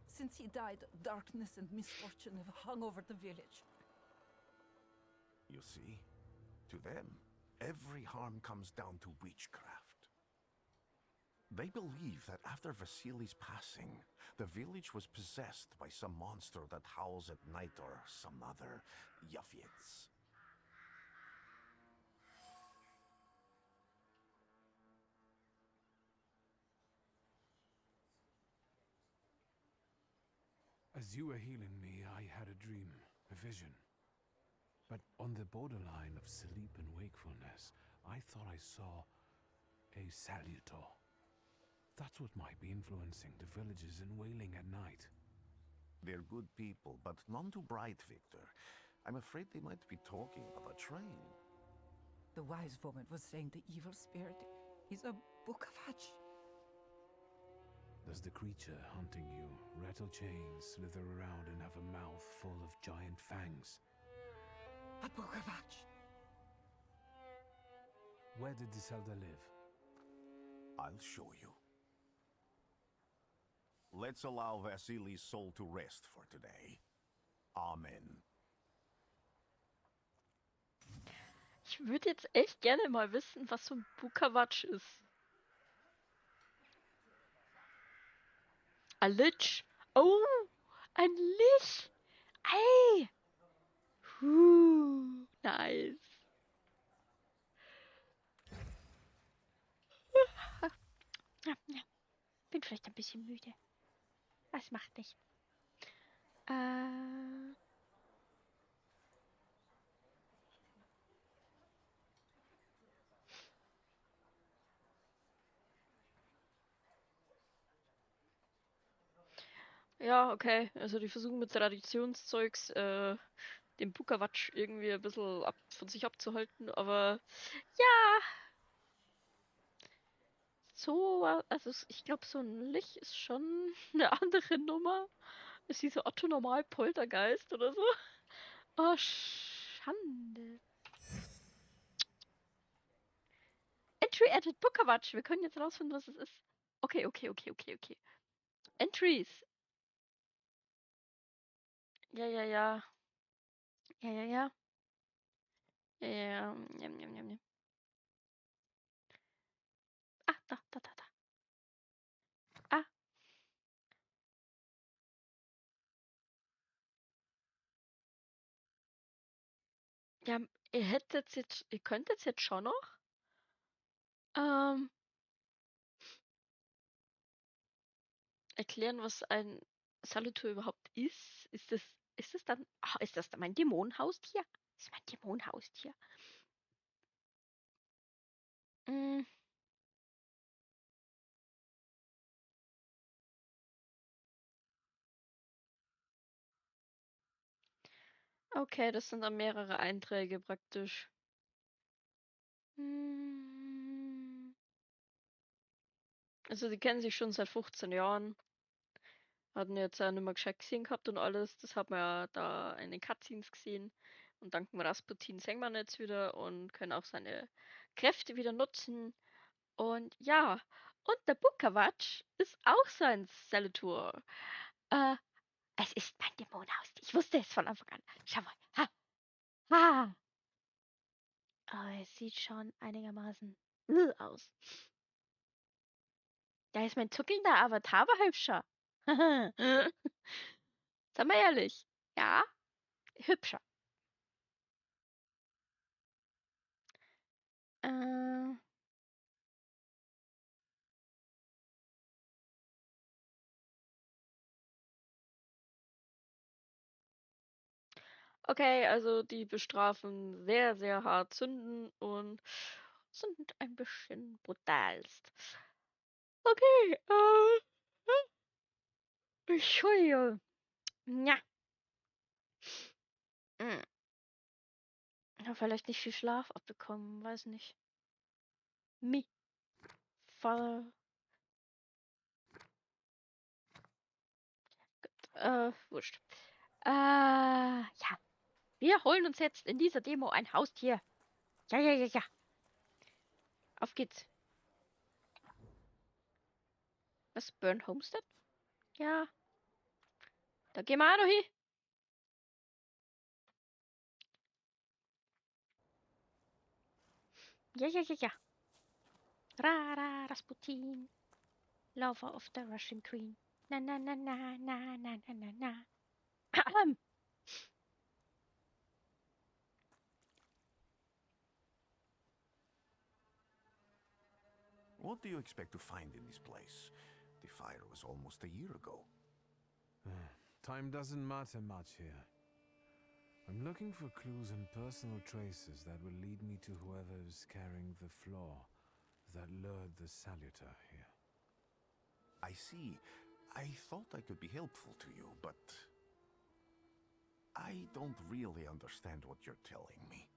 Since he died, darkness and misfortune have hung over the village. You see? To them, every harm comes down to witchcraft. They believe that after Vasili's passing, the village was possessed by some monster that howls at night or some other Yafits. As you were healing me, I had a dream, a vision. But on the borderline of sleep and wakefulness, I thought I saw a salutor. That's what might be influencing the villagers in Wailing at night. They're good people, but none too bright, Victor. I'm afraid they might be talking about a train. The wise woman was saying the evil spirit is a Bukavach. Does the creature hunting you rattle chains, slither around, and have a mouth full of giant fangs? A Bukavach. Where did this elder live? I'll show you. Let's allow Vasili's soul to rest for today. Amen. Ich würde jetzt echt gerne mal wissen, was so ein Bukawatsch ist. Ein Lich. Oh, ein Lich. Ey. Nice. Ja. Bin vielleicht ein bisschen müde. Das macht nichts. Ja, okay. Also die versuchen mit Traditionszeugs den Bukawatsch irgendwie ein bisschen von sich abzuhalten, aber ja. So, also ich glaube, so ein Lich ist schon eine andere Nummer. Ist wie so Otto Normal Poltergeist oder so. Oh, Schande. Entry added Bukawatsch. Wir können jetzt rausfinden, was es ist. Okay. Entries. Ja. Ja. Jam. Ah, da. Ah. Ja, ihr könntet jetzt schon noch ähm, erklären, was ein Salutor überhaupt ist. Ist das dann mein Dämonenhaustier? Das ist mein Dämonenhaustier. Mm, okay, das sind dann mehrere Einträge praktisch. Mm, also die kennen sich schon seit 15 Jahren. Hatten jetzt ja nicht mehr gescheit gesehen gehabt und alles. Das hat man ja da in den Cutscenes gesehen. Und dank dem Rasputin sehen wir ihn jetzt wieder und können auch seine Kräfte wieder nutzen. Und ja, und der Bukawatsch ist auch so ein Skeletor. Äh, es ist mein Dämonenhaustier. Ich wusste es von Anfang an. Schau mal. Ha! Ha! Oh, es sieht schon einigermaßen aus. Da ist mein zuckelnder Avatar aber hübscher. Sag mal ehrlich. Ja, hübscher. Äh, okay, also die bestrafen sehr, sehr hart Sünden und sind ein bisschen brutalst. Okay, Entschuldigung. Ja. Hm. Ja, vielleicht nicht viel Schlaf abbekommen, weiß nicht. Mi. Fall. Wurscht. Ja. Wir holen uns jetzt in dieser Demo ein Haustier. Ja, ja, ja, ja. Auf geht's. Was? Burn Homestead? Ja. Da gehen wir auch noch hin. Ja, ja, ja, ja. Ra, Rasputin. Lover of the Russian Queen. Na, na, na, na, na, na, na, na, na. Ahem. What do you expect to find in this place? The fire was almost a year ago. Time doesn't matter much here. I'm looking for clues and personal traces that will lead me to whoever is carrying the flaw that lured the Salutor here. I see. I thought I could be helpful to you, but I don't really understand what you're telling me.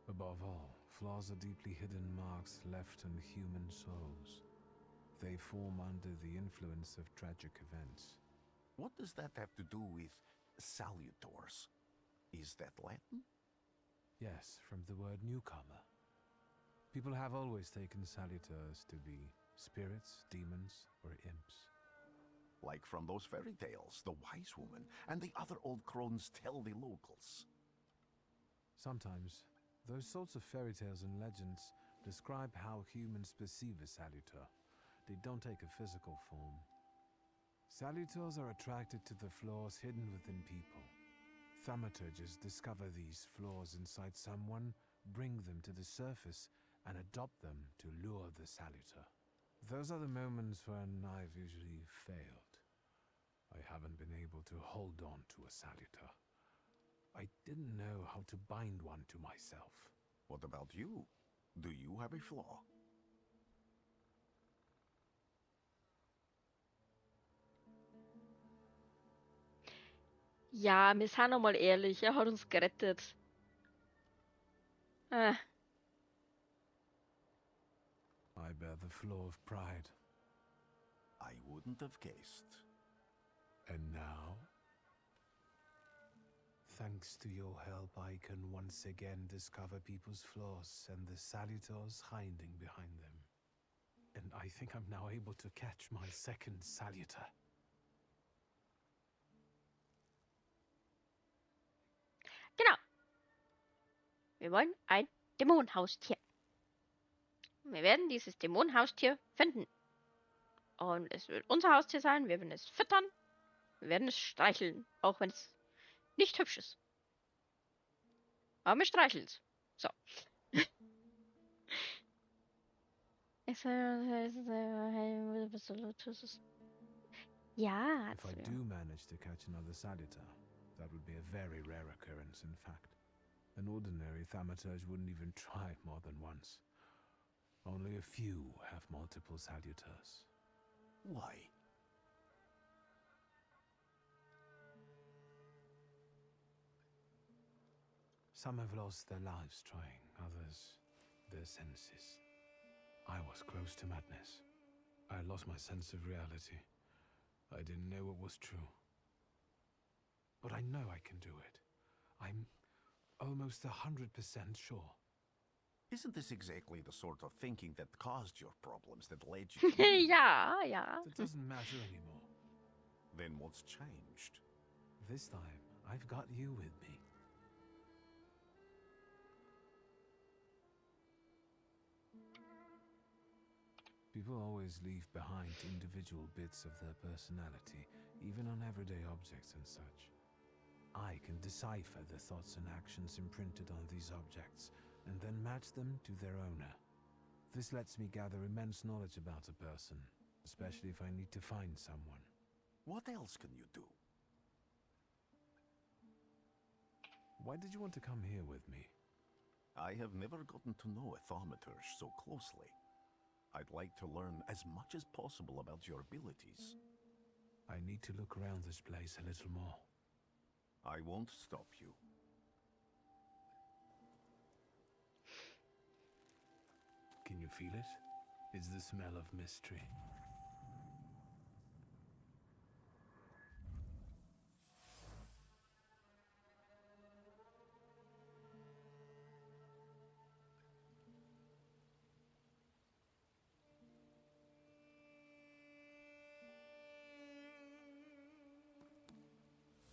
Above all, flaws are deeply hidden marks left in human souls. They form under the influence of tragic events. What does that have to do with salutors? Is that Latin? Yes, from the word newcomer. People have always taken salutors to be spirits, demons, or imps. Like from those fairy tales, the wise woman and the other old crones tell the locals. Sometimes, those sorts of fairy tales and legends describe how humans perceive a salutor. They don't take a physical form. Salutors are attracted to the flaws hidden within people. Thaumaturges discover these flaws inside someone, bring them to the surface, and adopt them to lure the salutor. Those are the moments when I've usually failed. I haven't been able to hold on to a salutor. I didn't know how to bind one to myself. What about you? Do you have a flaw? Ja, wir sind einmal ehrlich, er hat uns gerettet. I bear the flaw of pride. I wouldn't have guessed. And now? Thanks to your help, I can once again discover people's flaws and the salutors hiding behind them. And I think I'm now able to catch my second salutor. Genau. Wir wollen ein Dämonenhaustier. Wir werden dieses Dämonenhaustier finden. Und es wird unser Haustier sein. Wir werden es füttern. Wir werden es streicheln, auch wenn es nicht hübsch ist. Aber wir streicheln es. So. Ja, If I do manage to catch another Salutar, that would be a very rare occurrence, in fact. An ordinary Thaumaturge wouldn't even try more than once. Only a few have multiple Salutars. Why? Some have lost their lives trying, others their senses. I was close to madness. I lost my sense of reality. I didn't know what was true. But I know I can do it. I'm almost 100% sure. Isn't this exactly the sort of thinking that caused your problems, that led you to... Ja. That doesn't matter anymore. Then what's changed? This time, I've got you with me. People always leave behind individual bits of their personality, even on everyday objects and such. I can decipher the thoughts and actions imprinted on these objects, and then match them to their owner. This lets me gather immense knowledge about a person, especially if I need to find someone. What else can you do? Why did you want to come here with me? I have never gotten to know a Thaumaturge so closely. I'd like to learn as much as possible about your abilities. I need to look around this place a little more. I won't stop you. Can you feel it? It's the smell of mystery.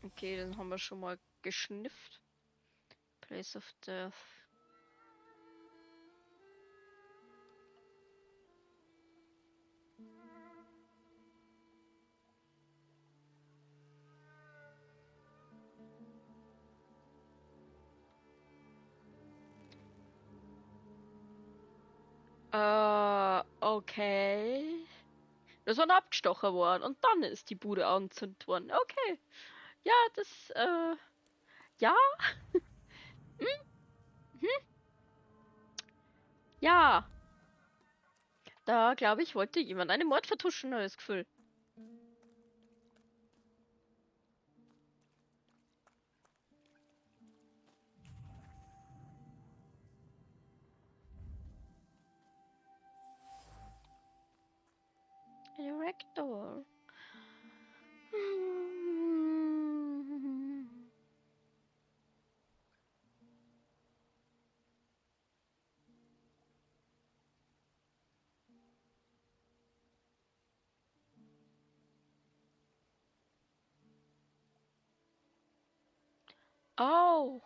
Okay, dann haben wir schon mal geschnifft. Place of Death. Okay. Das war abgestochen worden und dann ist die Bude angezündet worden. Okay. Ja, das, ja. Ja. Da, glaube ich, wollte jemand einen Mord vertuschen, habe ich das Gefühl. Director. Oh.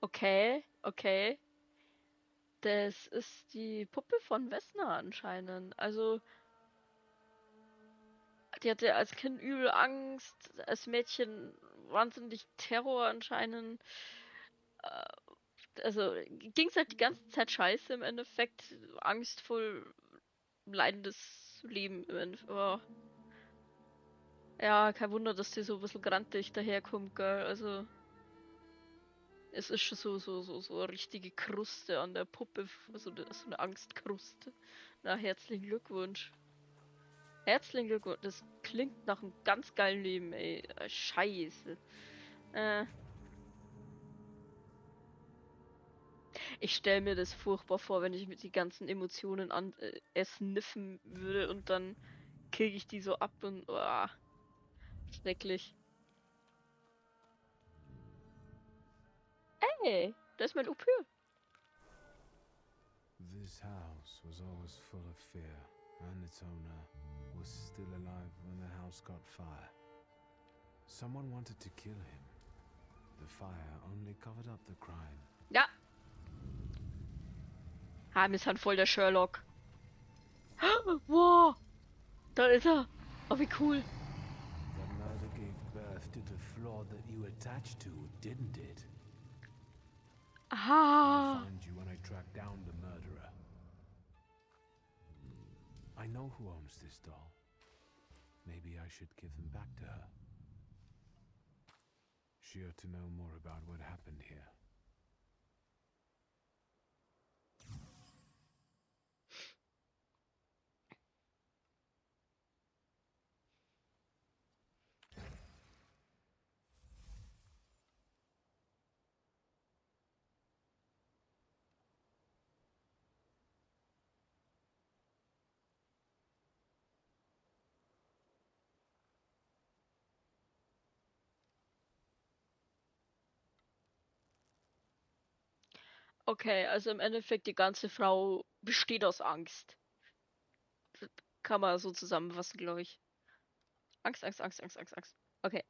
Okay, okay. Das ist die Puppe von Vesna anscheinend. Also, die hatte als Kind übel Angst, als Mädchen wahnsinnig Terror anscheinend. Also, ging es halt die ganze Zeit scheiße im Endeffekt. Angstvoll, leidendes Leben im Endeffekt. Oh. Ja, kein Wunder, dass die so ein bisschen grantig daherkommt, gell. Also, es ist schon so eine richtige Kruste an der Puppe, so eine Angstkruste. Na, herzlichen Glückwunsch. Herzlichen Glückwunsch. Das klingt nach einem ganz geilen Leben, ey. Scheiße. Ich stelle mir das furchtbar vor, wenn ich mit die ganzen Emotionen sniffen würde und dann kriege ich die so ab und schrecklich. Hey, da ist mein Upür. This house was always full of fear, and its owner was still alive when the house caught fire. Someone wanted to kill him. The fire only covered up the crime. Ja. Wir sind voll der Sherlock. Wow. Da ist er. Oh, wie cool. That murder outlaw that you attached to, didn't it? Aha! I'll find you when I track down the murderer. I know who owns this doll. Maybe I should give them back to her. She ought to know more about what happened here. Okay, also im Endeffekt die ganze Frau besteht aus Angst. Kann man so zusammenfassen, glaube ich. Angst, Angst, Angst, Angst, Angst, Angst. Okay,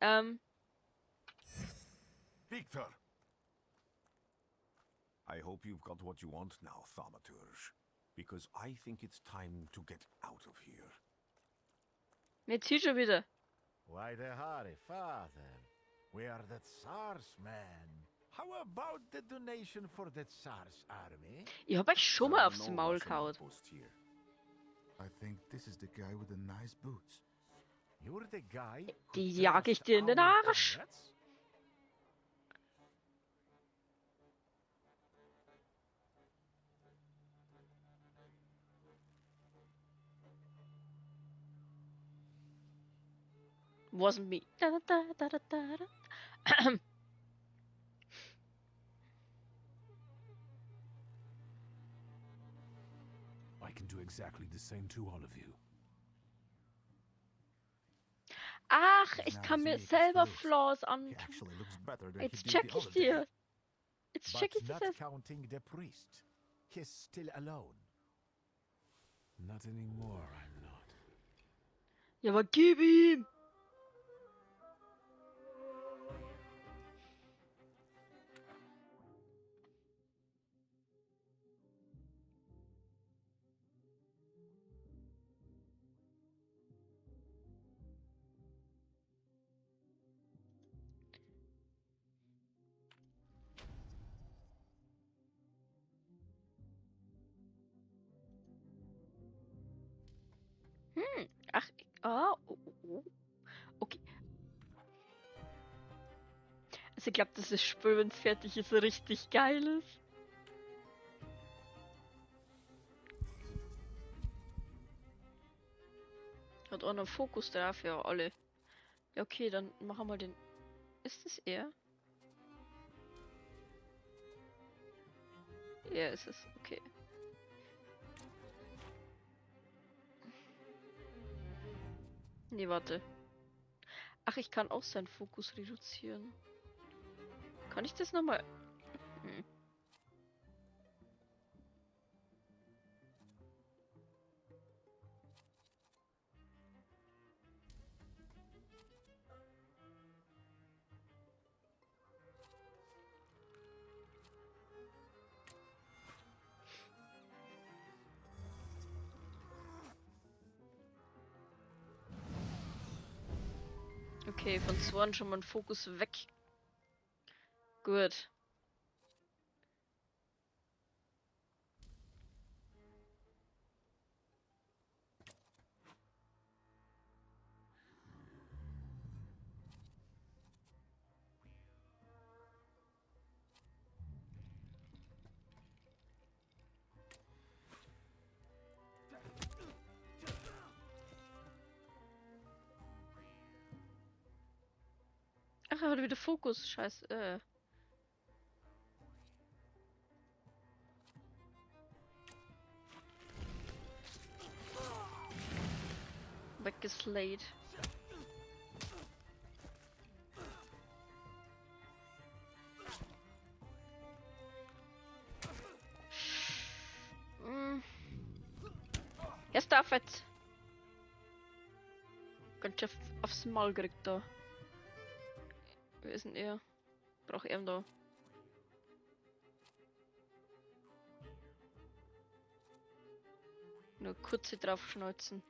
Victor! I hope you've got what you want now, Thaumaturge. Because I think it's time to get out of here. mir zieht schon wieder. Why the hurry, father? We are the Tsar's men. How about the donation for the Tsar's army? Ich hab euch schon mal aufs Maul gehauen. I think this is the guy with the nice boots. You're the guy who Die jag ich dir in den our Arsch. pirates? Wasn't me. Da, da, da, da, da, da, da. I can do exactly the same to all of you. Ach, ich kann mir selber Flaws an. He actually looks better than Jetzt he did check the ich other day. dir. Jetzt But check ich not das. counting the priest. He's still alone. Not anymore, I'm not. Ja, aber gib ihm! Ach, okay. Also ich glaube, dass das Spiel, wenn es fertig ist, richtig geil ist. Hat auch einen Fokus drauf, ja, alle. Ja, okay, dann machen wir den. Ist es er? Er ist es, okay. Nee, warte. Ach, ich kann auch seinen Fokus reduzieren. Kann ich das nochmal? Hm. Okay, von Swan schon mal ein Fokus weg. Gut. Ach, er hat wieder Fokus. Scheiße. Weggeslayed. Jetzt darf jetzt. Ganz schön aufs Maul gekriegt da. Wer ist denn er? Braucht er da? Nur kurze draufschneuzen.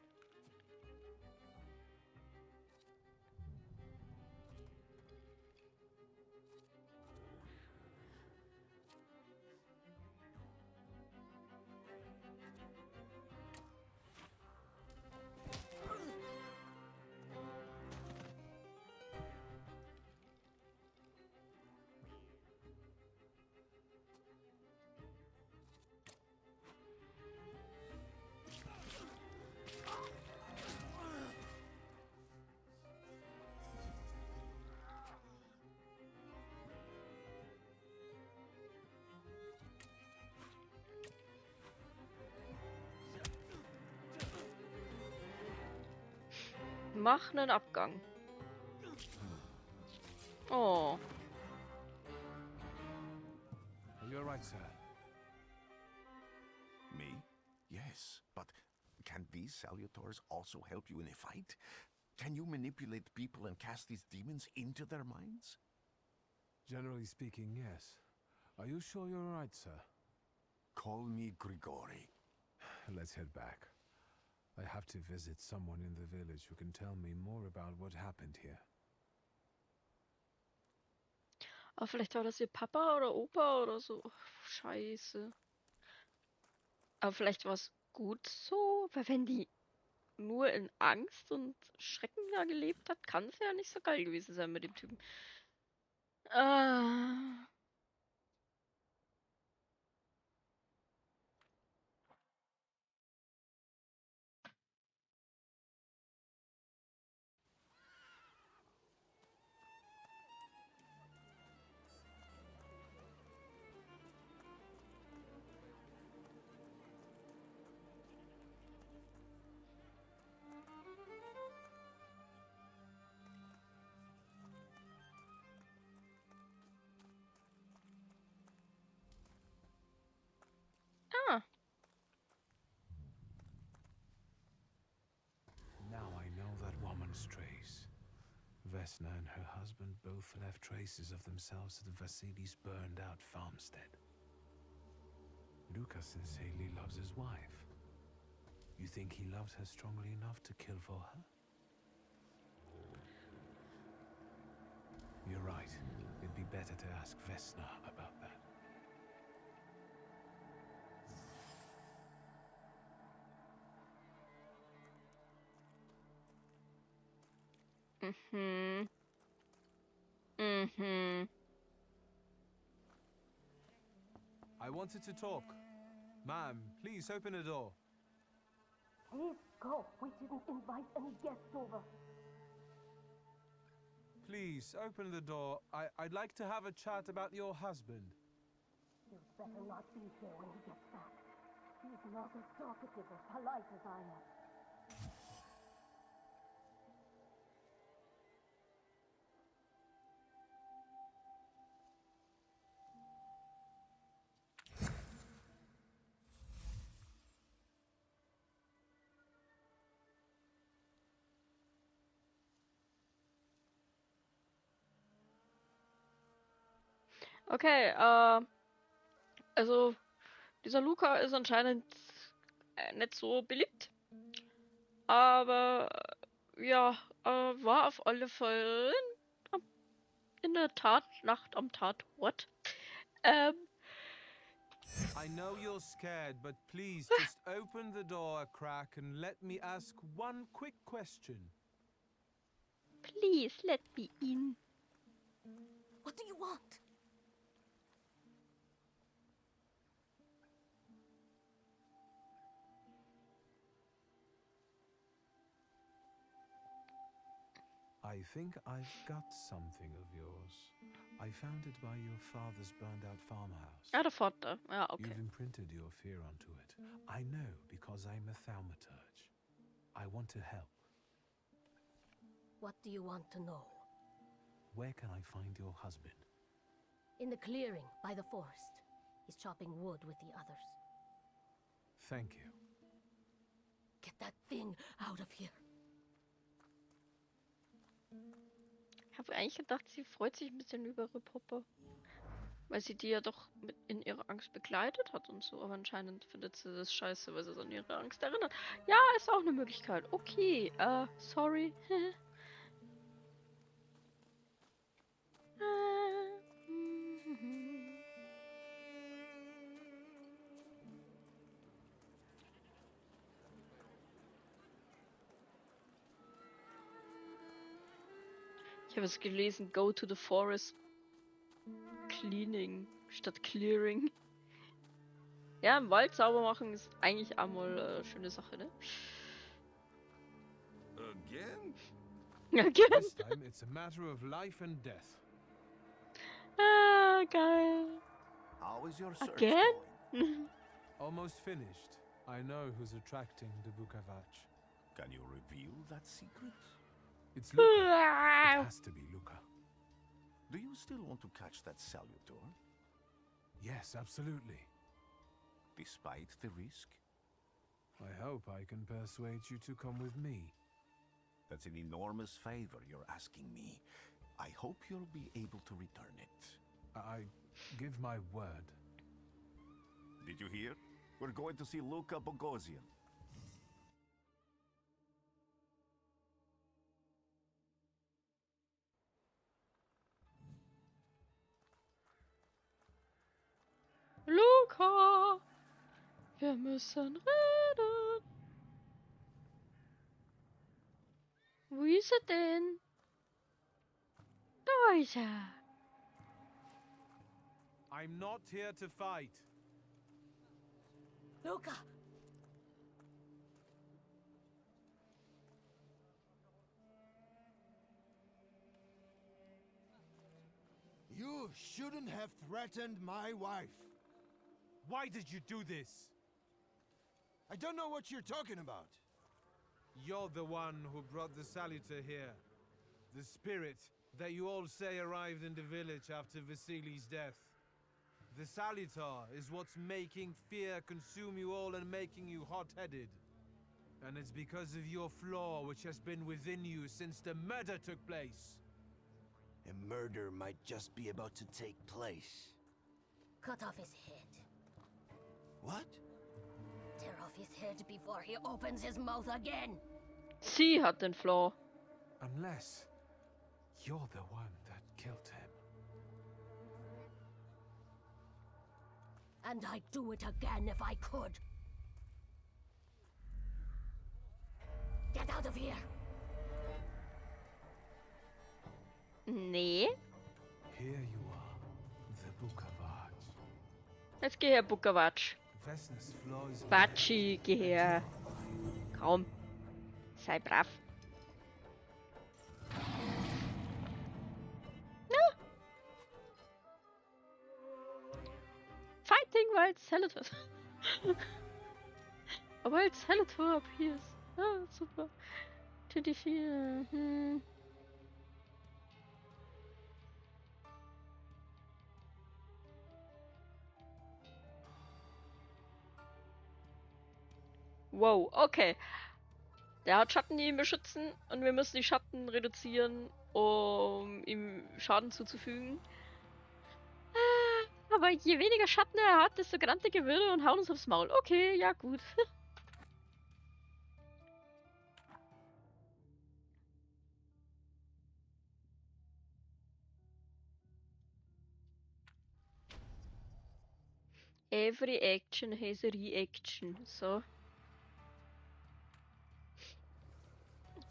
Mach einen Abgang. Oh. Are you alright, sir? Me? Yes, but can these salutors also help you in a fight? Can you manipulate people and cast these demons into their minds? Generally speaking, yes. Are you sure you're alright, sir? Call me Grigori. Let's head back. I have to visit someone in the village who can tell me more about what happened here. Aber vielleicht war das ihr Papa oder Opa oder so. Oh, scheiße. Aber vielleicht war es gut so, weil wenn die nur in Angst und Schrecken da gelebt hat, kann es ja nicht so geil gewesen sein mit dem Typen. Ah. Ah. Now I know that woman's trace. Vesna and her husband both left traces of themselves at Vasily's burned-out farmstead. Lucas sincerely loves his wife. You think he loved her strongly enough to kill for her? You're right. It'd be better to ask Vesna about that. Mhm. Mhm. I wanted to talk. Ma'am, please open the door. Please go. We didn't invite any guests over. Please open the door. I'd like to have a chat about your husband. You'd better not be here when he gets back. He's not as talkative or polite as I am. Okay, also dieser Luca ist anscheinend nicht so beliebt. Aber ja, war auf alle Fälle in der Tat Nacht am Tatort. I know you're scared, but please just open the door a crack and let me ask one quick question. Please let me in. What do you want? I think I've got something of yours. I found it by your father's burned-out farmhouse. Ja, der Vater. Ja, okay. You've imprinted your fear onto it. I know because I'm a Thaumaturge. I want to help. What do you want to know? Where can I find your husband? In the clearing by the forest. He's chopping wood with the others. Thank you. Get that thing out of here. Ich habe eigentlich gedacht, sie freut sich ein bisschen über ihre Puppe. Weil sie die ja doch mit in ihrer Angst begleitet hat und so. Aber anscheinend findet sie das scheiße, weil sie es an ihre Angst erinnert. Ja, ist auch eine Möglichkeit. Okay, sorry. Ich habe es gelesen, go to the forest cleaning statt clearing. Ja, im Wald sauber machen ist eigentlich auch mal eine schöne Sache, ne? Again? Again? This time it's a matter of life and death. Ah, geil. How is your search Again? going? Almost finished. I know who's attracting the Bukavach. Can you reveal that secret? It's Luca. It has to be Luca. Do you still want to catch that Salutor? Yes, absolutely. Despite the risk? I hope I can persuade you to come with me. That's an enormous favor you're asking me. I hope you'll be able to return it. I give my word. Did you hear? We're going to see Luca Bogosian. Luca, wir müssen reden. Wo ist er denn? Da ist er. I'm not here to fight. Luca! You shouldn't have threatened my wife. Why did you do this? I don't know what you're talking about. You're the one who brought the Salutor here. The spirit that you all say arrived in the village after Vasili's death. The Salutor is what's making fear consume you all and making you hot-headed. And it's because of your flaw which has been within you since the murder took place. A murder might just be about to take place. Cut off his head. What? Tear off his head before he opens his mouth again. Sie hat den Flaw. Unless you're the one that killed him. And I'd do it again if I could. Get out of here! Nee. Here you are, the Bukavat. Jetzt geh her, Bukawatsch. Vesna's flaw is Batschi, geh her. Komm. Sei brav. Na. Fighting while Skeletor. While Skeletor appears. Ah, super. 24. Wow, okay. Der hat Schatten, die ihn beschützen und wir müssen die Schatten reduzieren, um ihm Schaden zuzufügen. Aber je weniger Schatten er hat, desto grantiger wird er und haut uns aufs Maul. Okay, ja gut. Every action has a reaction. So.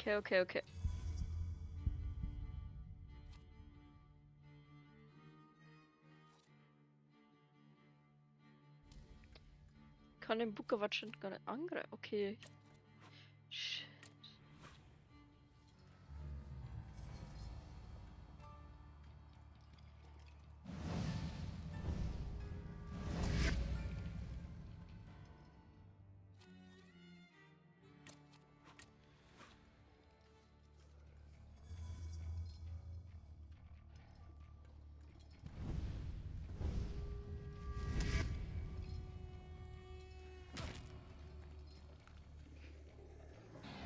Okay. Kann den Bukawatsch gar nicht angreifen. Okay. Shit.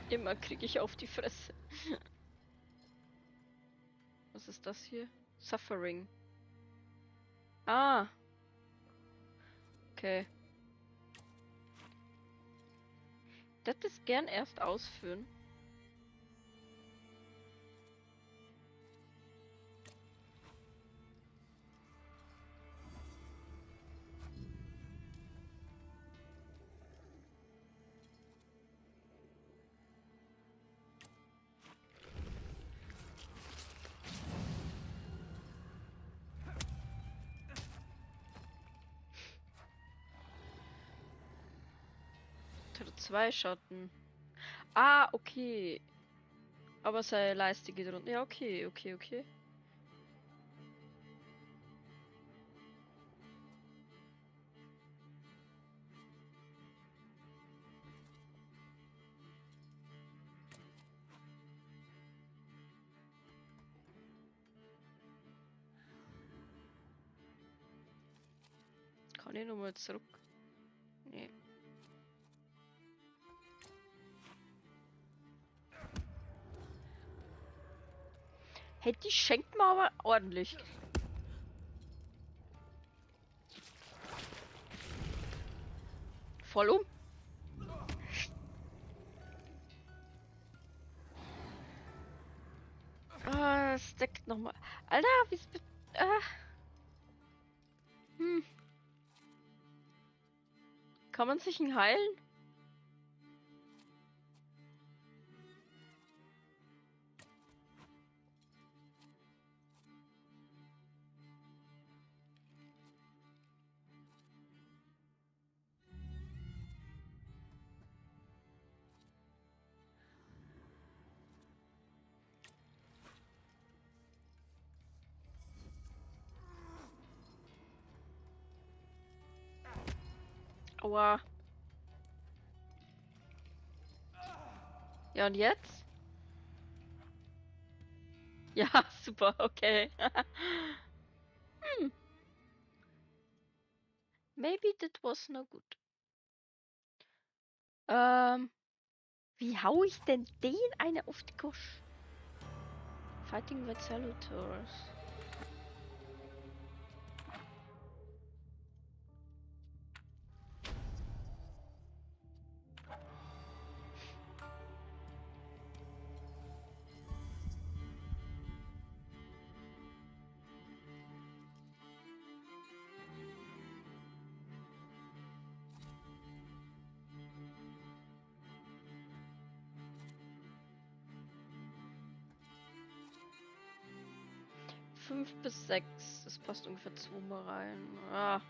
Immer kriege ich auf die Fresse. Was ist das hier? Suffering. Ah. Okay. Ich hätte es gern erst ausführen. Zwei Schatten. Ah, okay. Aber seine Leiste geht runter. Ja, okay. Kann ich nochmal zurück? Nee. Hey, die schenkt mir aber ordentlich. Voll um. Ah, es deckt nochmal. Alter, wie hm. Kann man sich ihn heilen? Aua. Ja, und jetzt? Ja, super, okay. Maybe that was no good. Wie hau ich denn den eine auf die Gosch? Fighting with Salutors. Fünf bis 6. Das passt ungefähr 2 mal rein. Ah.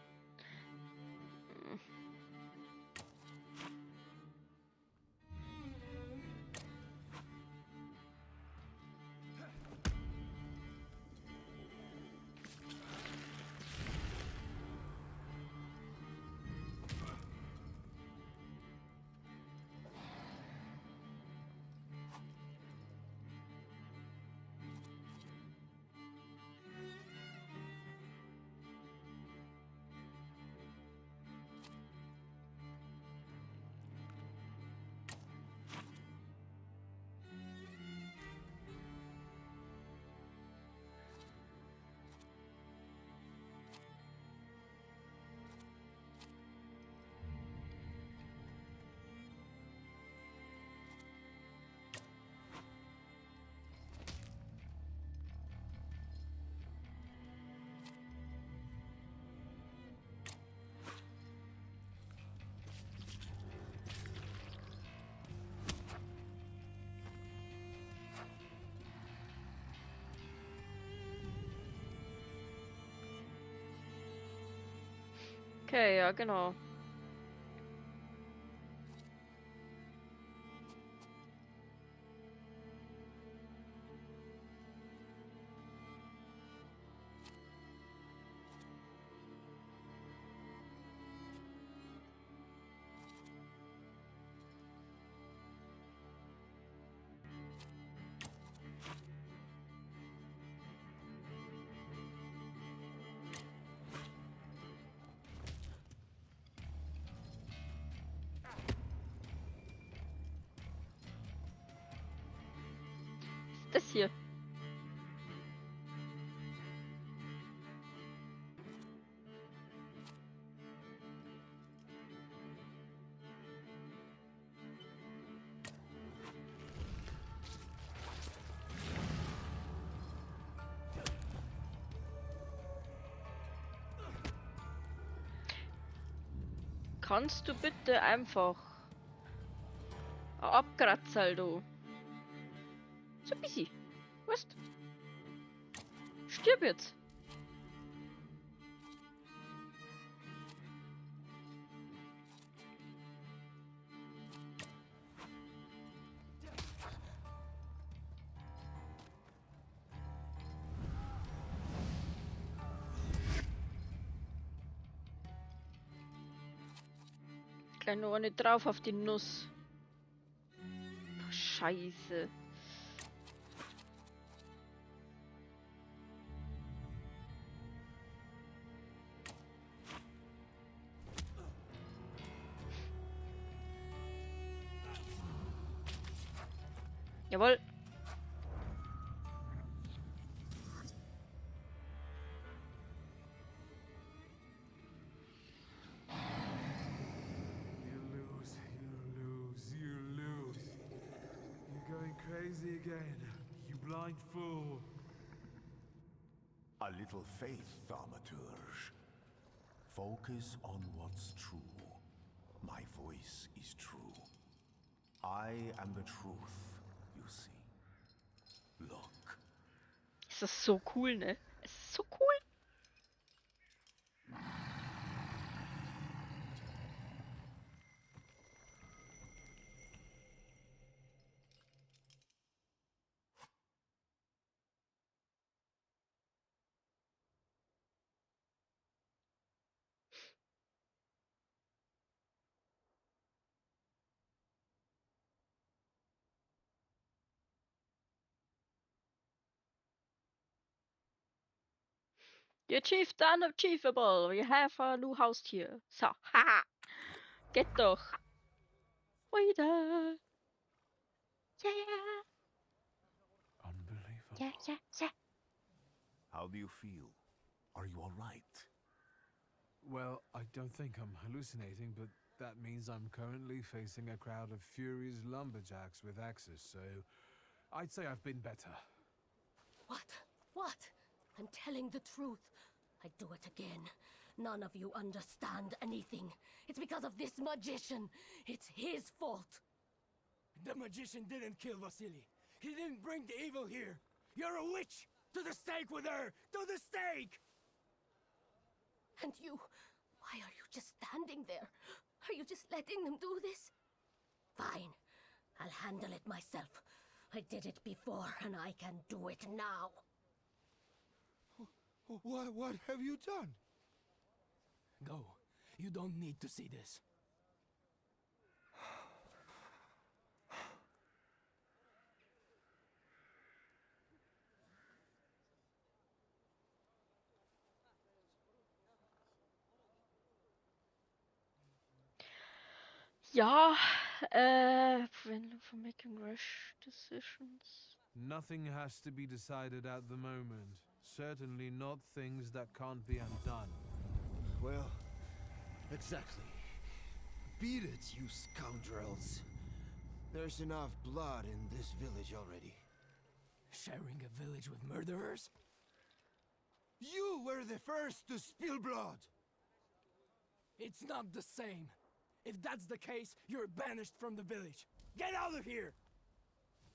'Okay, ja, genau. Was ist das hier? Kannst du bitte einfach abkratzen, du? So ein bisschen. Weißt? Stirb jetzt. Gleich noch eine drauf auf die Nuss. Boah, Scheiße. Jawohl. You lose. You're going crazy again, you blind fool. A little faith, Thaumaturge. Focus on what's true. My voice is true. I am the truth, you see. Look. Es ist so cool, ne? Es ist so cool. You achieved the unachievable. You have a new Haustier. So, haha. Geht doch. Weiter. Yeah. Unbelievable. Yeah. How do you feel? Are you all right? Well, I don't think I'm hallucinating, but that means I'm currently facing a crowd of furious lumberjacks with axes, so I'd say I've been better. What? I'm telling the truth. I do it again. None of you understand anything. It's because of this magician. It's his fault. The magician didn't kill Vasily. He didn't bring the evil here. You're a witch! To the stake with her! To the stake! And you, why are you just standing there? Are you just letting them do this? Fine. I'll handle it myself. I did it before, and I can do it now. What have you done? Go. You don't need to see this. Ja, for making rash decisions. Nothing has to be decided at the moment. Certainly not things that can't be undone. Well, exactly. Beat it, you scoundrels. There's enough blood in this village already. Sharing a village with murderers? You were the first to spill blood! It's not the same. If that's the case, you're banished from the village. Get out of here!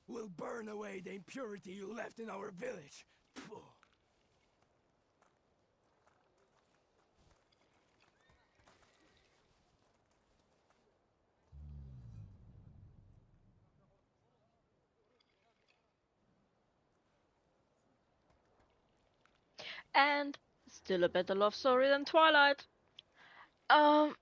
We'll burn away the impurity you left in our village. Phew. And still a better love story than Twilight. Oh.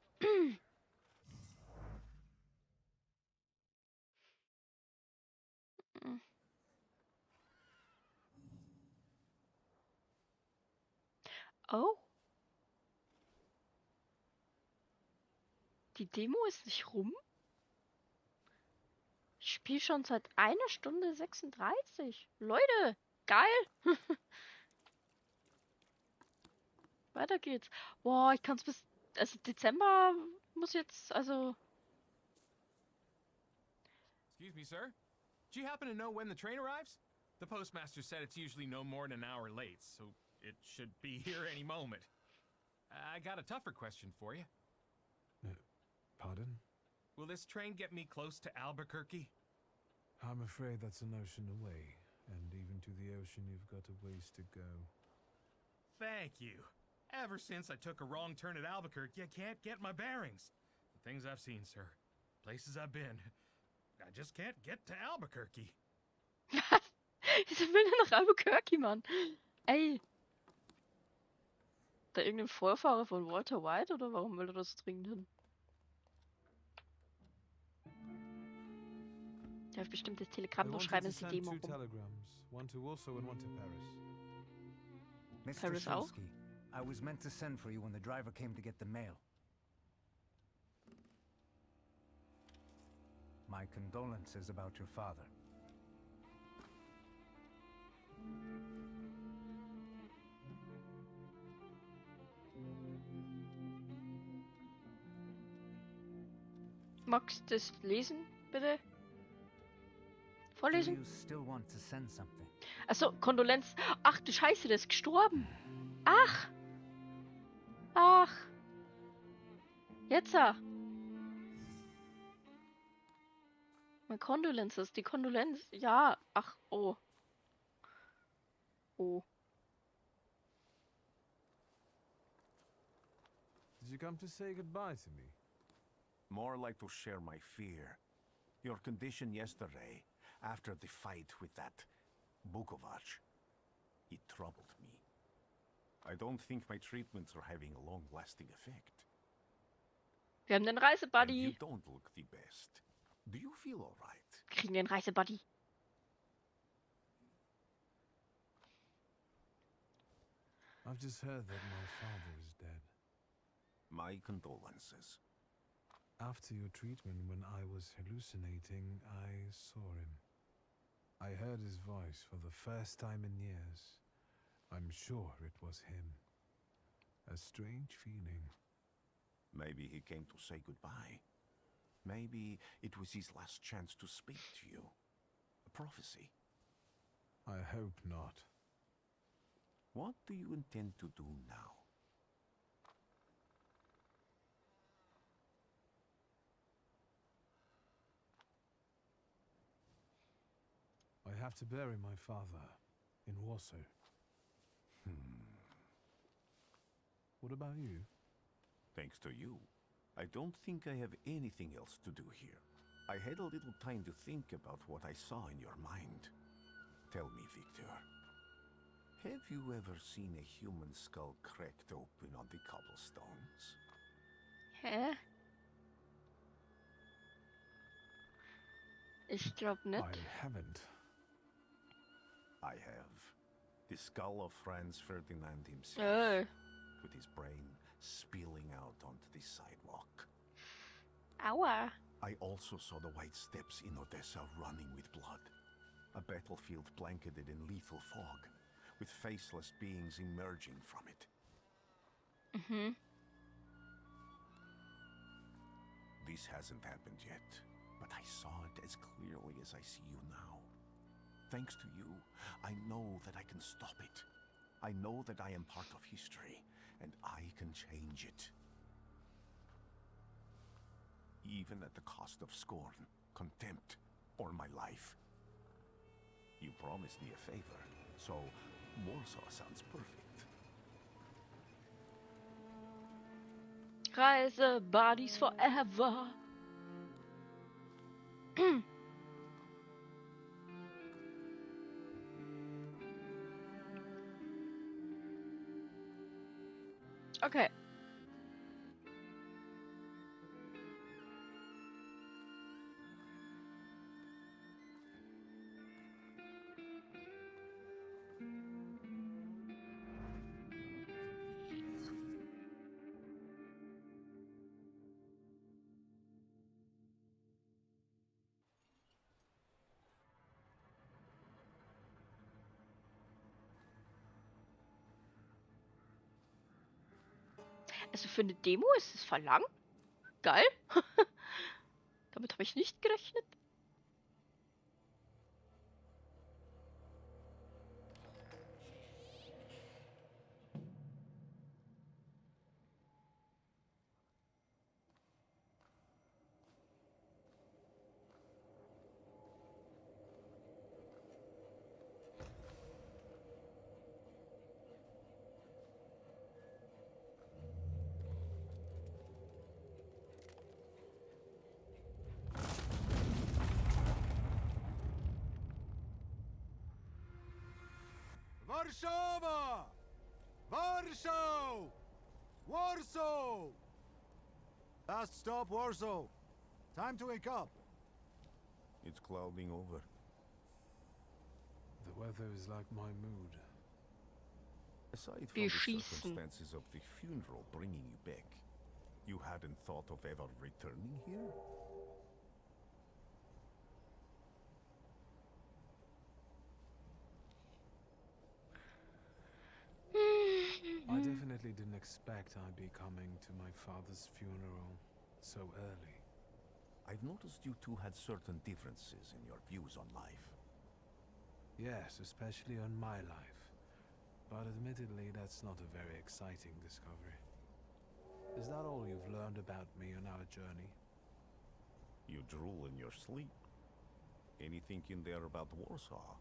Die Demo ist nicht rum? Ich spiele schon seit 1 Stunde 36. Leute, geil. Weiter geht's. Boah, ich kann's bis... Also Dezember muss jetzt, also... Excuse me, sir. Do you happen to know when the train arrives? The postmaster said it's usually no more than an hour late, so it should be here any moment. I got a tougher question for you. Pardon? Will this train get me close to Albuquerque? I'm afraid that's an ocean away, and even to the ocean you've got a ways to go. Thank you. Ever since I took a wrong turn at Albuquerque, I can't get my bearings. The things I've seen, sir. Places I've been. I just can't get to Albuquerque. Wieso will er nach Albuquerque, Mann? Ey. Da irgendein Vorfahre von Walter White oder warum will er das dringend hin? Der hat bestimmt das Telegramm noch schreiben, ist die Demo rum. One to Warsaw and one to Paris. Mr. Paris auch? Shulsky, I was meant to send for you when the driver came to get the mail. My condolences about your father. Magst du das lesen, bitte? Do Vorlesen? you still want to send something? Achso, Kondolenz. Ach du Scheiße, der ist gestorben. Ach. Ach. Jetzt. Mein Condolences, die Kondolenz. Ja. Ach, oh. Oh. Did you come to say goodbye to me? More like to share my fear. Your condition yesterday, after the fight with that Bukovac, it troubled me. I don't think my treatments are having a long-lasting effect. Wir haben den And you Reisebuddy. don't look the best. Do you feel all right? Kriegen den Reisebuddy. I've just heard that my father is dead. My condolences. After your treatment, when I was hallucinating, I saw him. I heard his voice for the first time in years. I'm sure it was him. A strange feeling. Maybe he came to say goodbye. Maybe it was his last chance to speak to you. A prophecy. I hope not. What do you intend to do now? I have to bury my father in Warsaw. What about you? Thanks to you, I don't think I have anything else to do here. I had a little time to think about what I saw in your mind. Tell me, Victor, have you ever seen a human skull cracked open on the cobblestones? Hä? Ich glaub nicht. I haven't. I have. The skull of Franz Ferdinand himself, Oh. with his brain spilling out onto the sidewalk. Aua. I also saw the white steps in Odessa running with blood. A battlefield blanketed in lethal fog, with faceless beings emerging from it. Mhm. This hasn't happened yet, but I saw it as clearly as I see you now. Thanks to you, I know that I can stop it. I know that I am part of history, and I can change it. Even at the cost of scorn, contempt, or my life. You promised me a favor, so Warsaw sounds perfect. Reisebuddies forever. Okay. Also für eine Demo ist es verlangt. Geil. Damit habe ich nicht gerechnet. Warszawa! Warsaw! Warsaw! Last stop, Warsaw. Time to wake up. It's clouding over. The weather is like my mood. Aside from Wir the schießen. circumstances of the funeral bringing you back, you hadn't thought of ever returning here? expect I'd be coming to my father's funeral so early. I've noticed you two had certain differences in your views on life. Yes, especially on my life. But admittedly, that's not a very exciting discovery. Is that all you've learned about me on our journey? You drool in your sleep. Anything in there about Warsaw?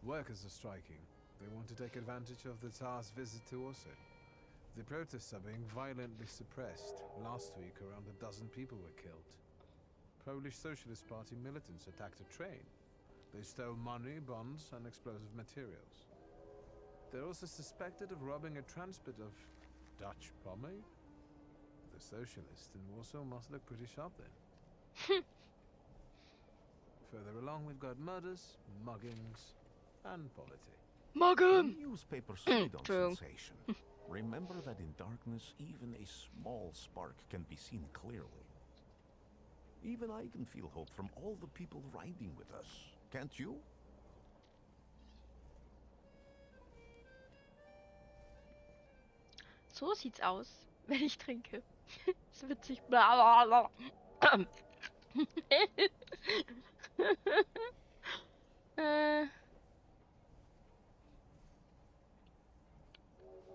Workers are striking. They want to take advantage of the Tsar's visit to Warsaw. The protests are being violently suppressed. Last week, around a dozen people were killed. Polish Socialist Party militants attacked a train. They stole money, bonds, and explosive materials. They're also suspected of robbing a transport of Dutch pomade. The socialists in Warsaw must look pretty sharp then. Further along, we've got murders, muggings, and politics. The newspapers feed on sensation. Remember that in darkness, even a small spark can be seen clearly. Even I can feel hope from all the people riding with us. Can't you? So sieht's aus, wenn ich trinke. Ist witzig. Blablabla.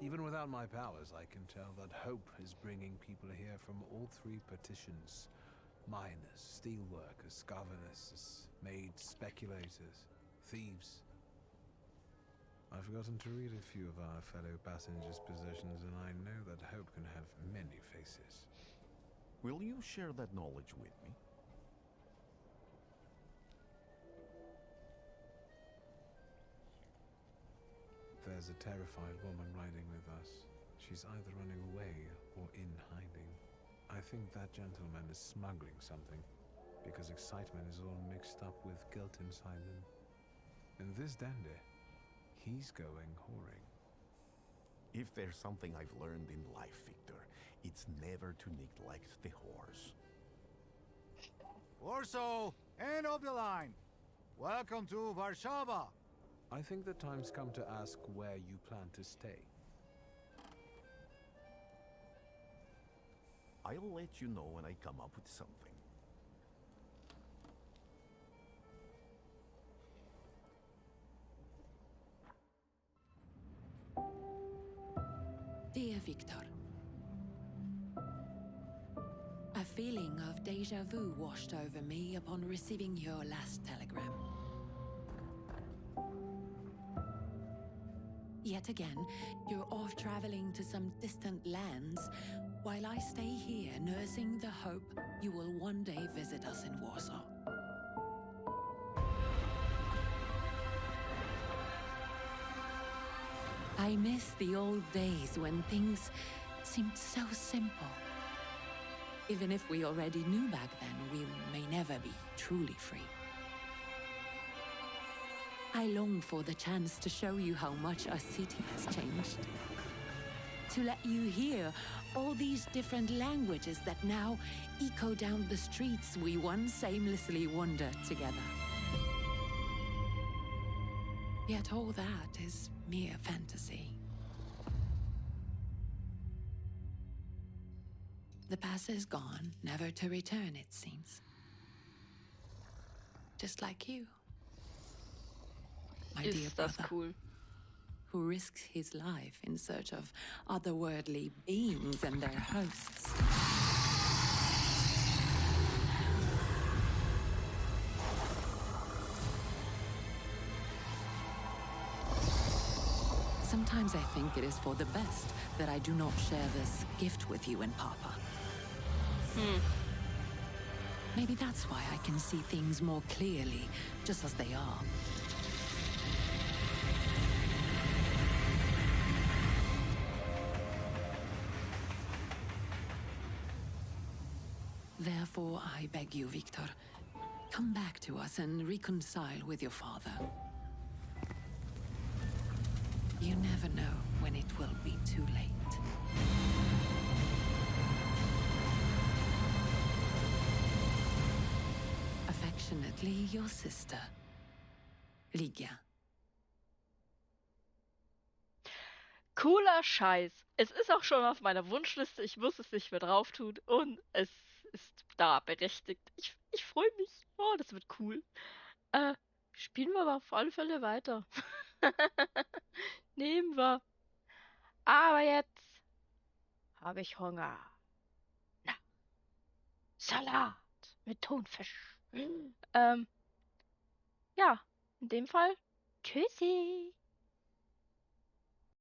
Even without my powers, I can tell that hope is bringing people here from all three petitions. Miners, steelworkers, governesses, maids, speculators, thieves. I've forgotten to read a few of our fellow passengers' possessions, and I know that hope can have many faces. Will you share that knowledge with me? There's a terrified woman riding with us. She's either running away or in hiding. I think that gentleman is smuggling something, because excitement is all mixed up with guilt inside him. And this dandy, he's going whoring. If there's something I've learned in life, Victor, it's never to neglect the whores. Warsaw, end of the line. Welcome to Warsaw. I think the time's come to ask where you plan to stay. I'll let you know when I come up with something. Dear Victor, a feeling of déjà vu washed over me upon receiving your last telegram. Yet again, you're off traveling to some distant lands, while I stay here nursing the hope you will one day visit us in Warsaw. I miss the old days when things seemed so simple. Even if we already knew back then, we may never be truly free. I long for the chance to show you how much our city has changed. To let you hear all these different languages that now echo down the streets we once aimlessly wandered together. Yet all that is mere fantasy. The past is gone, never to return, it seems. Just like you. My dear brother, cool. Who risks his life in search of otherworldly beings and their hosts. Sometimes I think it is for the best that I do not share this gift with you and Papa. Maybe that's why I can see things more clearly, just as they are. Therefore, I beg you, Victor, come back to us and reconcile with your father. You never know when it will be too late. Affectionately, your sister, Lygia. Cooler Scheiß. Es ist auch schon auf meiner Wunschliste. Ich muss es nicht mehr drauf tun. Und es ist da berechtigt. Ich freue mich. Oh, das wird cool. Spielen wir aber auf alle Fälle weiter. Nehmen wir. Aber jetzt habe ich Hunger. Na, Salat mit Thunfisch. Ja, in dem Fall. Tschüssi.